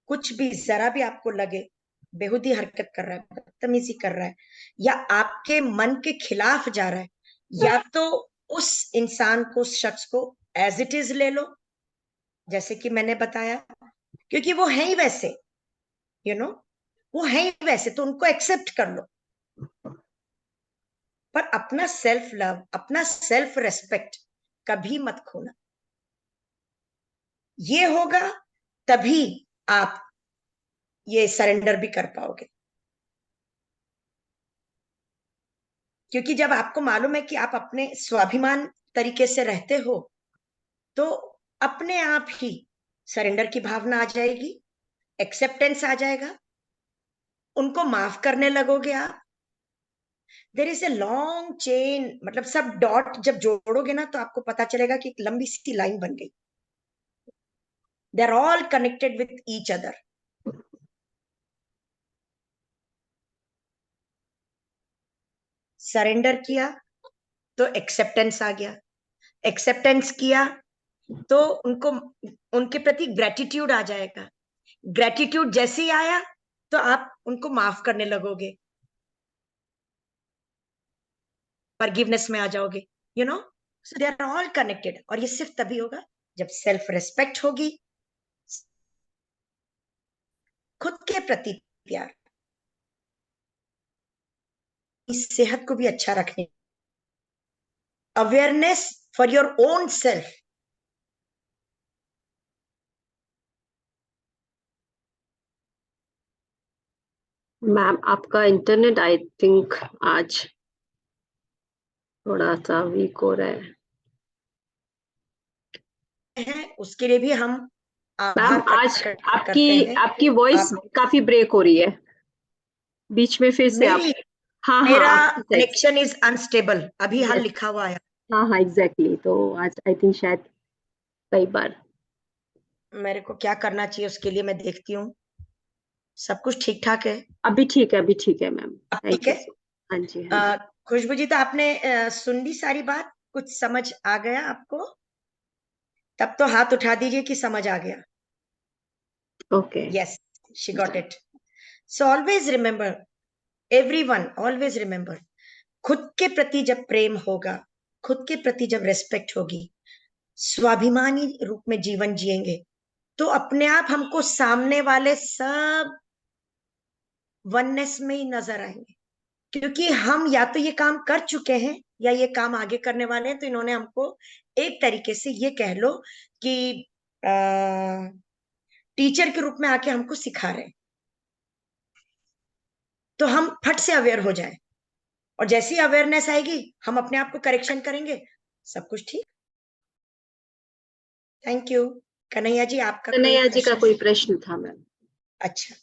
कुछ भी जरा भी आपको लगे बेहुदी हरकत कर रहा है, बदतमीजी कर रहा है, या आपके मन के खिलाफ जा रहा है, या तो उस इंसान को, उस शख्स को एज इट इज ले लो, जैसे कि मैंने बताया, क्योंकि वो है ही वैसे, वो है ही वैसे, तो उनको एक्सेप्ट कर लो। पर अपना सेल्फ लव, अपना सेल्फ रेस्पेक्ट कभी मत खोना। ये होगा तभी आप ये सरेंडर भी कर पाओगे। क्योंकि जब आपको मालूम है कि आप अपने स्वाभिमान तरीके से रहते हो, तो अपने आप ही सरेंडर की भावना आ जाएगी, एक्सेप्टेंस आ जाएगा, उनको माफ करने लगोगे आप। There is a long chain, मतलब सब डॉट जब जोड़ोगे ना तो आपको पता चलेगा कि एक लंबी सी लाइन बन गई। They are all connected with each other. Surrender किया तो एक्सेप्टेंस आ गया, एक्सेप्टेंस किया तो उनको, उनके प्रति ग्रेटिट्यूड आ जाएगा, ग्रेटिट्यूड जैसे ही आया तो आप उनको माफ करने लगोगे, फॉरगिवनेस में आ जाओगे, सो दे आर ऑल कनेक्टेड। और ये सिर्फ तभी होगा जब सेल्फ रेस्पेक्ट होगी, खुद के प्रति प्यार, इस सेहत को भी अच्छा रखने, awareness for your own self. Ma'am आपका इंटरनेट आई थिंक आज थोड़ा सा वीक हो रहा है, उसके लिए भी हम मैम। आभार आज प्रकट करते हैं। आपकी वॉइस काफी ब्रेक हो रही है बीच में, फिर से आप। मेरी, हाँ मेरा आपकी side से। कनेक्शन इज अनस्टेबल, अभी हाल Yes, लिखा हुआ आया। हाँ एग्जैक्टली। तो आज आई थिंक शायद कई बार मेरे को क्या करना चाहिए उसके लिए मैं देखती हूँ। सब कुछ ठीक ठाक है? अभी ठीक है मैम। अब थैंक ठीक यू। है? हाँ जी हाँ जी। खुशबू जी, तो आपने सुन ली सारी बात? कुछ समझ आ गया आपको? तब तो हाथ उठा दीजिए कि समझ आ गया। Okay. Yes, she got it. So always remember, everyone always remember, खुद के प्रति जब प्रेम होगा, खुद के प्रति जब रेस्पेक्ट होगी, स्वाभिमानी रूप में जीवन जिएंगे, तो अपने आप हमको सामने वाले सब वननेस में ही नजर आएंगे। क्योंकि हम या तो ये काम कर चुके हैं या ये काम आगे करने वाले हैं, तो इन्होंने हमको एक तरीके से ये कह लो कि टीचर के रूप में आके हमको सिखा रहे हैं। तो हम फट से अवेयर हो जाए, और जैसी अवेयरनेस आएगी हम अपने आप को करेक्शन करेंगे, सब कुछ ठीक। Thank you. कन्हैया जी, आपका कन्हैया जी का कोई है? प्रश्न था मैम। अच्छा,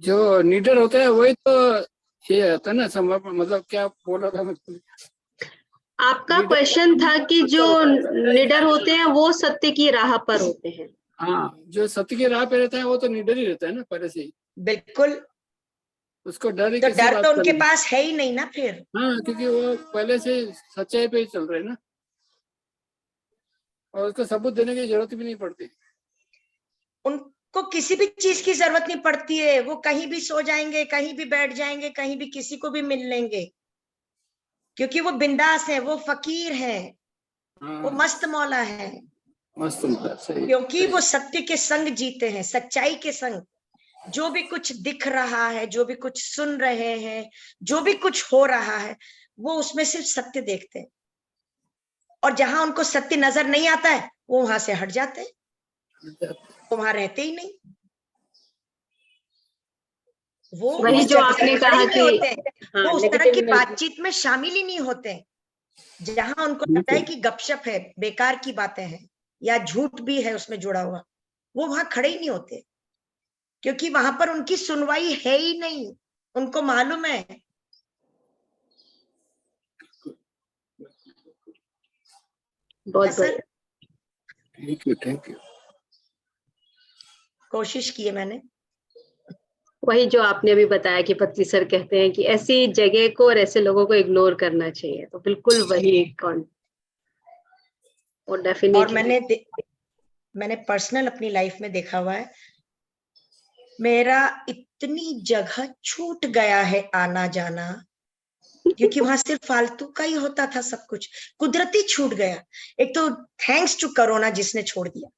जो नीडर होता है वही तो ये होता है ना समर्पण, मतलब क्या बोल रहा था मैं? आपका क्वेश्चन था कि जो निडर होते हैं वो सत्य की राह पर होते हैं। हाँ, जो सत्य की राह पे रहता है वो तो निडर ही रहता है ना पहले से ही। बिल्कुल। उसको डर ही तो किसी डर बात तो का उनके नहीं। पास है ही नहीं ना फिर। हाँ, क्योंकि वो पहले से सच्चाई पे ही चल रहे हैं ना, और उसको सबूत देने की जरूरत भी नहीं पड़ती। उनको किसी भी चीज की जरूरत नहीं पड़ती है, वो कहीं भी सो जाएंगे, कहीं भी बैठ जाएंगे, कहीं भी किसी को भी मिल लेंगे, क्योंकि वो बिंदास है, वो फकीर है, वो हाँ, मस्त मौला है। मस्त मौला, सही क्योंकि वो सही। सत्य के संग जीते हैं, सच्चाई के संग। जो भी कुछ दिख रहा है, जो भी कुछ सुन रहे हैं, जो भी कुछ हो रहा है, वो उसमें सिर्फ सत्य देखते हैं। और जहां उनको सत्य नजर नहीं आता है वो वहां से हट जाते हैं, वो वहां रहते ही नहीं। वो वही उस जो जगह आपने पे कहा खड़े नहीं कि होते हैं, हाँ वो उस तरह की नेगेटिव एनर्जी। बातचीत में शामिल ही नहीं होते हैं। जहां उनको लगता है कि गपशप है, बेकार की बातें हैं, या झूठ भी है उसमें जुड़ा हुआ, वो वहां खड़े ही नहीं होते, क्योंकि वहां पर उनकी सुनवाई है ही नहीं। उनको मालूम है। बहुत sir, thank you, thank you. कोशिश की है मैंने। वही जो आपने अभी बताया कि पत्ती सर कहते हैं कि ऐसी जगह को और ऐसे लोगों को इग्नोर करना चाहिए, तो बिल्कुल वही कौन और और डेफिनेटली मैंने पर्सनल अपनी लाइफ में देखा हुआ है, मेरा इतनी जगह छूट गया है आना जाना, क्योंकि वहां सिर्फ फालतू का ही होता था सब कुछ, कुदरती छूट गया। एक तो थैंक्स टू कोरोना जिसने छोड़ दिया,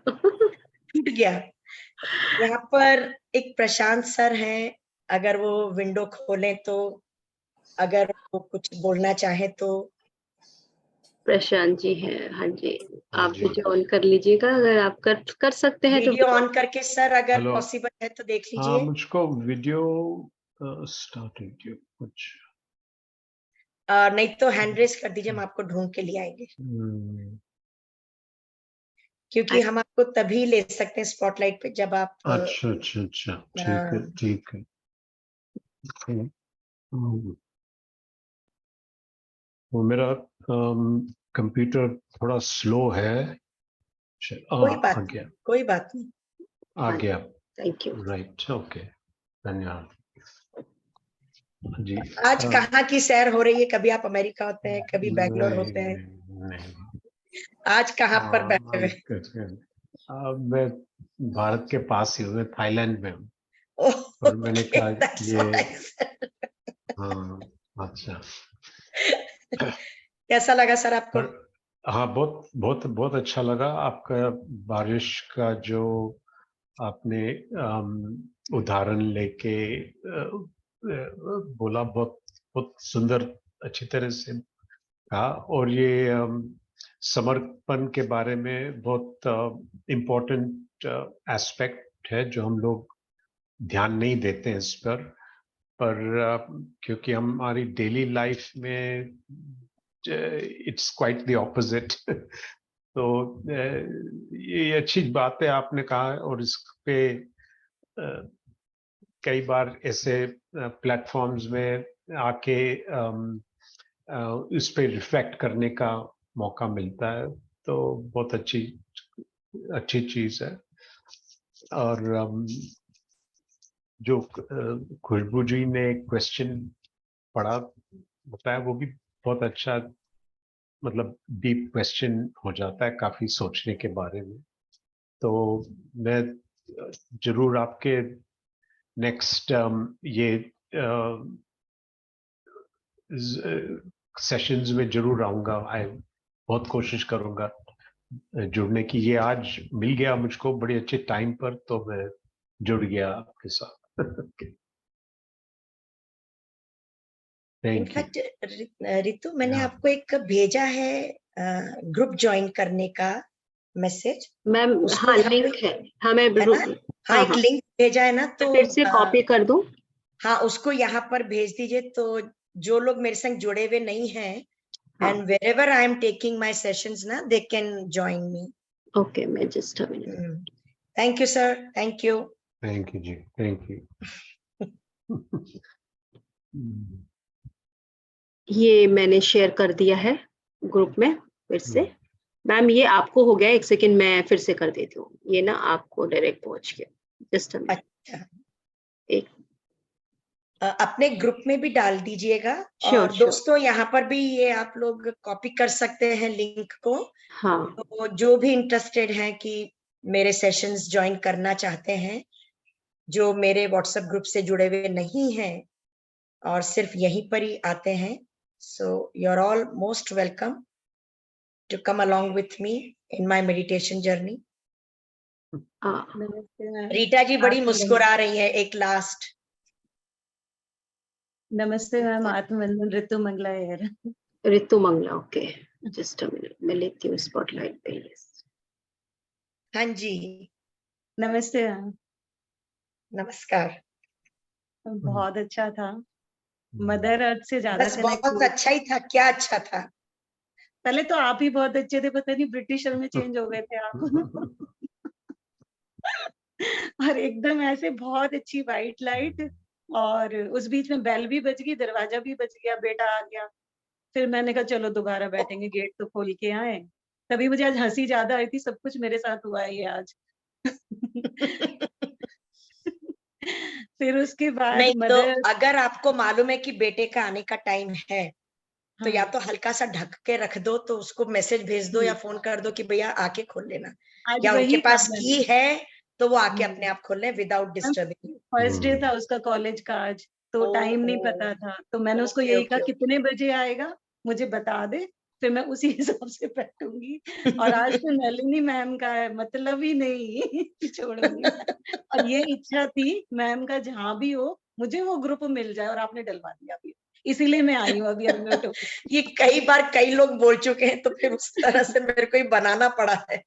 छूट गया। यहाँ पर एक प्रशांत सर हैं, अगर वो विंडो खोलें तो, अगर वो कुछ बोलना चाहे तो। प्रशांत जी हैं, हाँ जी, हाँ आप जी। वीडियो ऑन कर लीजिएगा, अगर आप कर सकते हैं तो वीडियो ऑन करके सर अगर हेलो। पॉसिबल है तो देख हाँ, लीजिए। मुझको वीडियो स्टार्ट वीडियो कुछ नहीं तो हैंड रेस कर दीजिए, हम आपको ढूंढ के लिए आएंगे, क्योंकि हम आपको तभी ले सकते हैं स्पॉटलाइट पे जब आप अच्छा अच्छा अच्छा, ठीक है ठीक है। वो मेरा कंप्यूटर थोड़ा स्लो है। कोई बात आ नहीं, गया कोई बात नहीं। आ गया। Thank you. राइट, ओके, धन्यवाद जी। आज कहाँ की सैर हो रही है? कभी आप अमेरिका होते हैं, कभी बैंगलोर नहीं होते हैं, नहीं, आज कहाँ पर बैठे हुए? मैं भारत के पास ही हूँ, मैं थाईलैंड में हूँ। ओह, और मैंने okay, कहा that's ये why, sir. हाँ अच्छा। कैसा लगा सर आपको? हाँ, बहुत बहुत बहुत अच्छा लगा आपका बारिश का जो आपने उदाहरण लेके बोला, बहुत बहुत सुंदर, अच्छी तरह से कहा। और ये समर्पण के बारे में बहुत इम्पोर्टेंट एस्पेक्ट है जो हम लोग ध्यान नहीं देते हैं इस पर क्योंकि हमारी डेली लाइफ में इट्स क्वाइट द ऑपोजिट। तो ये अच्छी बात है आपने कहा, और इस पे कई बार ऐसे प्लेटफॉर्म्स में आके इस पे रिफ्लेक्ट करने का मौका मिलता है, तो बहुत अच्छी चीज है। और जो खुशबू जी ने क्वेश्चन बताया वो भी बहुत अच्छा, मतलब डीप क्वेश्चन हो जाता है, काफी सोचने के बारे में। तो मैं जरूर आपके नेक्स्ट ये सेशंस में जरूर आऊंगा। बहुत कोशिश करूंगा जुड़ने की। ये आज मिल गया मुझको बड़े अच्छे टाइम पर, तो मैं जुड़ गया आपके साथ। इनफैक्ट रितु, मैंने आपको एक भेजा है ग्रुप ज्वाइन करने का मैसेज। मैम हाँ लिंक है, हाँ मैं हाँ एक लिंक भेजा है ना, तो फिर से कॉपी कर दूं? हाँ उसको यहाँ पर भेज दीजिए, तो जो लोग मेरे संग जुड़े हुए नहीं हैं, and wherever I am taking my sessions ना, they can join me. Okay, मैं just a minute. Thank you sir, thank you. Thank you ji, thank you. ये मैंने शेयर कर दिया है ग्रुप में फिर से। मैम ये आपको हो गया, एक सेकंड मैं फिर से कर देती हूँ, ये ना आपको डायरेक्ट पहुंच गया। Just a minute. अच्छा, एक अपने ग्रुप में भी डाल दीजिएगा। Sure, और दोस्तों यहाँ पर भी ये आप लोग कॉपी कर सकते हैं लिंक को। हाँ, तो जो भी इंटरेस्टेड हैं कि मेरे सेशंस ज्वाइन करना चाहते हैं, जो मेरे व्हाट्सएप ग्रुप से जुड़े हुए नहीं हैं और सिर्फ यहीं पर ही आते हैं, so you are all most welcome to come along with me in my meditation journey. Rita ji बड़ी मुस्कुरा रही है। एक लास्ट नमस्ते मैम, आत्मवंदन ऋतु मंगला यार। Ritu Mangla, okay just a minute, मैं लेती हूँ स्पॉटलाइट पे। हाँ जी, नमस्ते मैम। नमस्कार। बहुत अच्छा था, मदर अर्थ से ज्यादा बस बहुत अच्छा ही था। क्या अच्छा था? पहले तो आप ही बहुत अच्छे थे, पता नहीं ब्रिटिशर में चेंज हो गए थे आप। और एकदम ऐसे बहुत अच्छी वाइट लाइट, और उस बीच में बेल भी बज गई, दरवाजा भी बज गया, बेटा आ गया। फिर मैंने कहा चलो दोबारा बैठेंगे, गेट तो खोल के आए। तभी मुझे आज हंसी ज्यादा आई थी, सब कुछ मेरे साथ हुआ है ये आज। फिर उसके बाद नहीं तो मदर, अगर आपको मालूम है कि बेटे का आने का टाइम है तो या हाँ तो हल्का सा ढक के रख दो, तो उसको मैसेज भेज दो या फोन कर दो कि भैया आके खोल लेना, आज या उनके वही पास था की है तो वो आके अपने आप खोल लें विदाउट डिस्टर्बिंग। फर्स्ट डे था उसका कॉलेज का आज, तो टाइम नहीं पता था, तो मैंने उसको यही कहा कितने बजे आएगा मुझे बता दे, फिर मैं उसी हिसाब से बैठूंगी। और आज तो नलिनी मैम का है, मतलब ही नहीं कि छोड़ूंगी मैं। और ये इच्छा थी मैम का जहाँ भी हो मुझे वो ग्रुप मिल जाए, और आपने डलवा दिया अभी, इसीलिए मैं आई हूँ अभी अनम्यूट होके। ये कई बार कई लोग बोल चुके हैं, तो फिर उस तरह से मेरे को ही बनाना पड़ा है।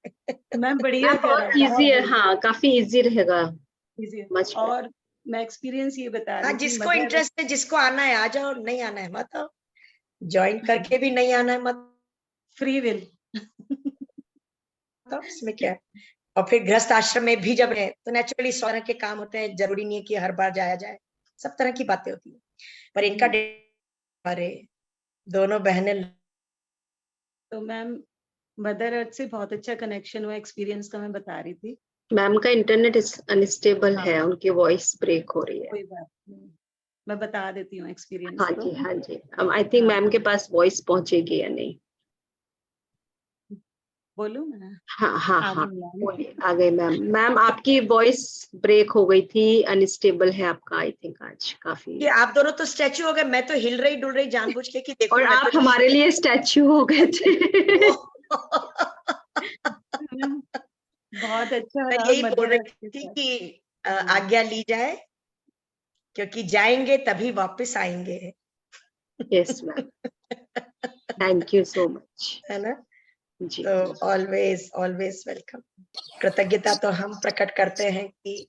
मैम बढ़िया बहुत करा, इजी है, हाँ काफी इजी रहेगा। इजी। मच और मैं एक्सपीरियंस ये बता हाँ, रही थी, जिसको मदर इंटरेस्ट है, जिसको आना है आ जाओ, नहीं आना है मत आओ, ज्वाइन करके भी नहीं आना है मत फ्री विल। आओ, इसमें क्या है। और फिर गृहस्थ आश्रम में भी जब है तो नेचुरली 100 तरह के काम होते हैं, जरूरी नहीं है कि हर बार जाया जाए, सब तरह की बातें होती है। पर इनका अरे दोनों बहनें, तो मैम मदर अर्थ से बहुत अच्छा कनेक्शन हुआ, एक्सपीरियंस का मैं बता रही थी। मैम का इंटरनेट अनस्टेबल हाँ। है, उनकी वॉइस ब्रेक हो रही है। कोई बात नहीं, मैं बता देती हूँ एक्सपीरियंस हाँ तो। जी, हाँ जी। आई थिंक मैम के पास वॉइस पहुंचेगी या नहीं। बोलूं मैं? हाँ हाँ आ हाँ, गई मैम। बोलिए, आ गई मैम। मैम आपकी वॉइस ब्रेक हो गई थी, अनस्टेबल है आपका आई थिंक आज काफी। ये आप दोनों तो स्टैचू हो गए, मैं तो हिल रही डुल रही जानबूझ के कि देखो और मैं आप तो हमारे लिए स्टैचू हो गए थे। बहुत अच्छा मैं रहा यही बोल मदर अर्थ रही के थी साथ। कि आज्ञा ली जाए, क्योंकि जाएंगे तभी वापस आएंगे। Yes ma'am, thank you so much. है ना, जी तो ऑलवेज ऑलवेज वेलकम। कृतज्ञता तो हम प्रकट करते हैं कि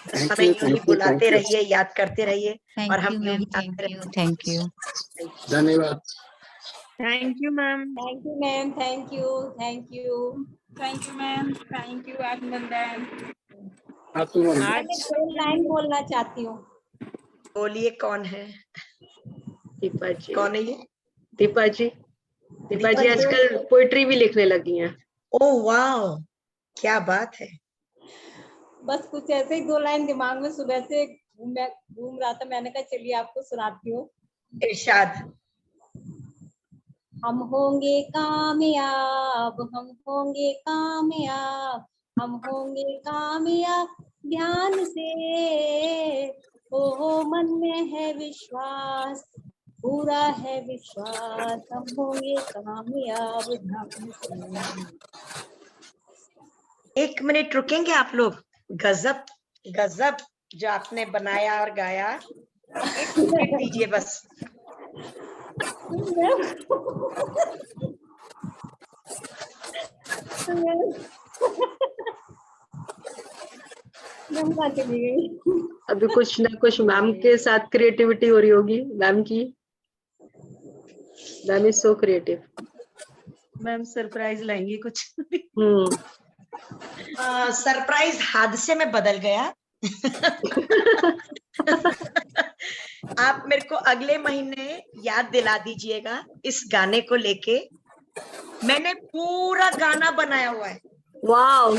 हमें यूं ही बुलाते रहिए, याद करते रहिए, और थैंक यू हम यूं मैम, ही थैंक आते यू, थैंक यू। धन्यवाद। Thank you ma'am. Thank you ma'am, thank you, thank you. Thank you ma'am, thank you आत्मनंदन। मैं आज 2 लाइन बोलना चाहती हूँ। बोलिए, कौन है? दीपा जी, कौन है ये? दीपा जी, दीपा दीपा जी जी। आजकल पोइट्री भी लिखने लगी हैं। ओह वाह, क्या बात है। बस कुछ ऐसे ही 2 लाइन दिमाग में सुबह से घूम रहा था, मैंने कहा चलिए आपको सुनाती हूँ। इरशाद। हम होंगे कामयाब, हम होंगे कामयाब, हम होंगे कामयाब ध्यान से, ओ मन में है विश्वास, पूरा है विश्वास, हम होंगे कामयाब ध्यान से। 1 मिनट रुकेंगे आप लोग? गजब गजब जो आपने बनाया और गाया, 1 मिनट दीजिए बस। गंगा चली गई। अभी कुछ ना कुछ मैम के साथ क्रिएटिविटी हो रही होगी मैम की। Ma'am is so creative. Ma'am surprise लाएंगी कुछ। सरप्राइज हादसे में बदल गया। आप मेरे को अगले महीने याद दिला दीजिएगा इस गाने को लेके। मैंने पूरा गाना बनाया हुआ है वाओ,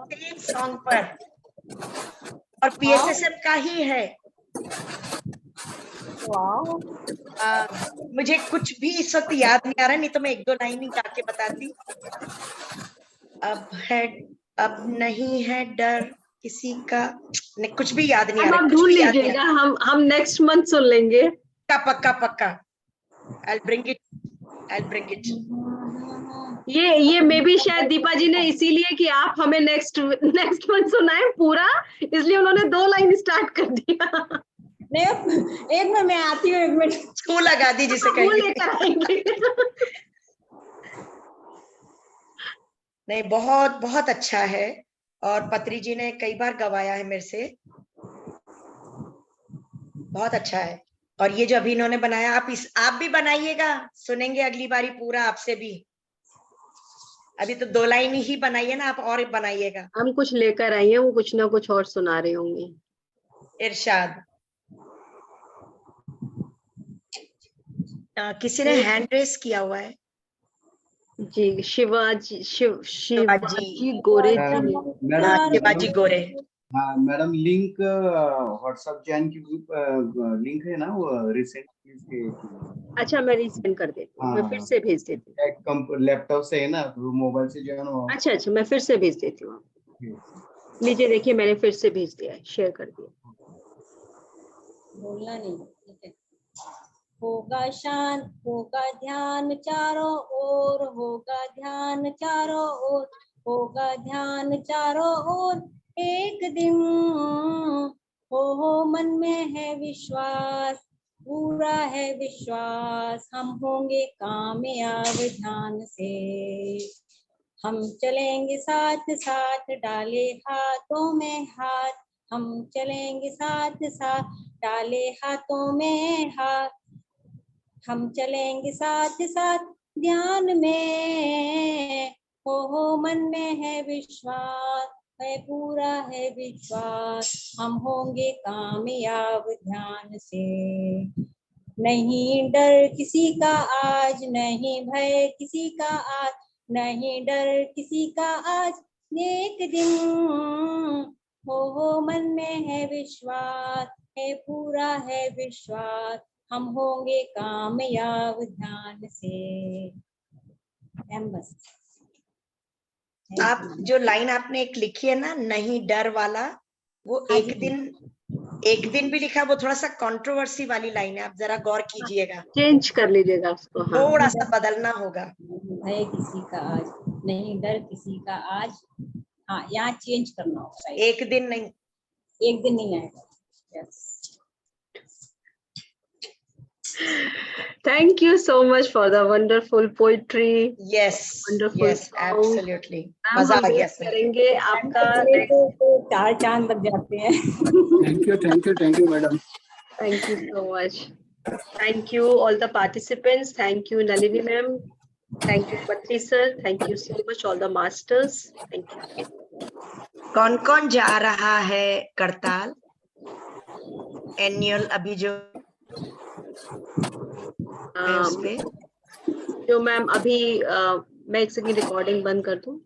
सेम सॉन्ग पर, और PSSM का ही है। मुझे कुछ भी इस वक्त याद नहीं आ रहा, नहीं तो मैं 1-2 लाइन ही गा के बताती। अब नहीं है डर किसी का, नहीं कुछ भी याद नहीं आ अब रहा, आप कुछ ढूंढ भी याद नहीं आ लीजिएगा, हम नेक्स्ट मंथ सुन लेंगे। रहा। पक्का पक्का, I'll bring it, I'll bring it। ये मे बी शायद दीपा जी ने इसीलिए कि आप हमें नेक्स्ट मंथ सुनाए पूरा, इसलिए उन्होंने 2 लाइन स्टार्ट कर दिया। नहीं, एक में मैं आती हूँ, 1 मिनट छू लगा दी जिसे वो कहेंगे। लेकर आएंगे। नहीं, बहुत बहुत अच्छा है, और पत्री जी ने कई बार गवाया है मेरे से, बहुत अच्छा है। और ये जो अभी इन्होंने बनाया, आप भी बनाइएगा, सुनेंगे अगली बारी पूरा आपसे भी। अभी तो 2 लाइन ही बनाइए ना आप, और बनाइएगा। हम कुछ लेकर आई हैं, वो कुछ ना कुछ और सुना रहे होंगे। इरशाद। किसी ने हैंड रेस किया हुआ है? जी, शिवाजी गोरे जी ने। शिवाजी गोरे। हाँ मैडम, लिंक व्हाट्सएप जैन की ग्रुप लिंक है ना, वो रिसेंटली। अच्छा, मैं रीसेंड कर देती हूँ, मैं फिर से भेज देती हूँ। लैपटॉप से है ना, मोबाइल से ज्वाइन हो। अच्छा अच्छा, मैं फिर से भेज देती हूँ। लीजिए देखिए, मैंने फिर से भेज दिया है, शेयर कर दिया। बोलना नहीं, ठीक है। होगा शांत, होगा ध्यान चारों ओर, होगा ध्यान चारों ओर, होगा ध्यान चारों ओर। एक दिन हो मन में है विश्वास, पूरा है विश्वास, हम होंगे कामयाब ध्यान से। हम चलेंगे साथ साथ, डाले हाथों में हाथ, हम चलेंगे साथ साथ, डाले हाथों में हाथ। हम चलेंगे साथ साथ ध्यान में, हो मन में है विश्वास, है पूरा है विश्वास, हम होंगे कामयाब ध्यान से। नहीं डर किसी का आज, नहीं भय किसी का आज, नहीं डर किसी का आज। एक दिन हो मन में है विश्वास, है पूरा है विश्वास, हम होंगे कामयाब ध्यान से। बस। आप जो लाइन आपने एक लिखी है ना, नहीं डर वाला, वो एक दिन भी लिखा, वो थोड़ा सा कंट्रोवर्सी वाली लाइन है, आप जरा गौर कीजिएगा, चेंज कर लीजिएगा उसको। हाँ, थोड़ा सा बदलना होगा। भय किसी का आज, नहीं डर किसी का आज। हाँ, यहाँ चेंज करना होगा। एक दिन नहीं, एक दिन नहीं आएगा। Yes. Thank you so much for the wonderful poetry. Yes, wonderful yes, song. absolutely. Ma'am, मजा हम आ गया वेट करेंगे आपका चार चांद लग जाते हैं। Thank you madam. Thank you so much. Thank you all the participants. Thank you Nalini ma'am. Thank you Patri sir. Thank you so much all the masters. Thank you. कौन कौन जा रहा है करताल एनुअल अभी जो उस पे? जो मैम अभी मैं एक सेकंड रिकॉर्डिंग बंद कर दूं।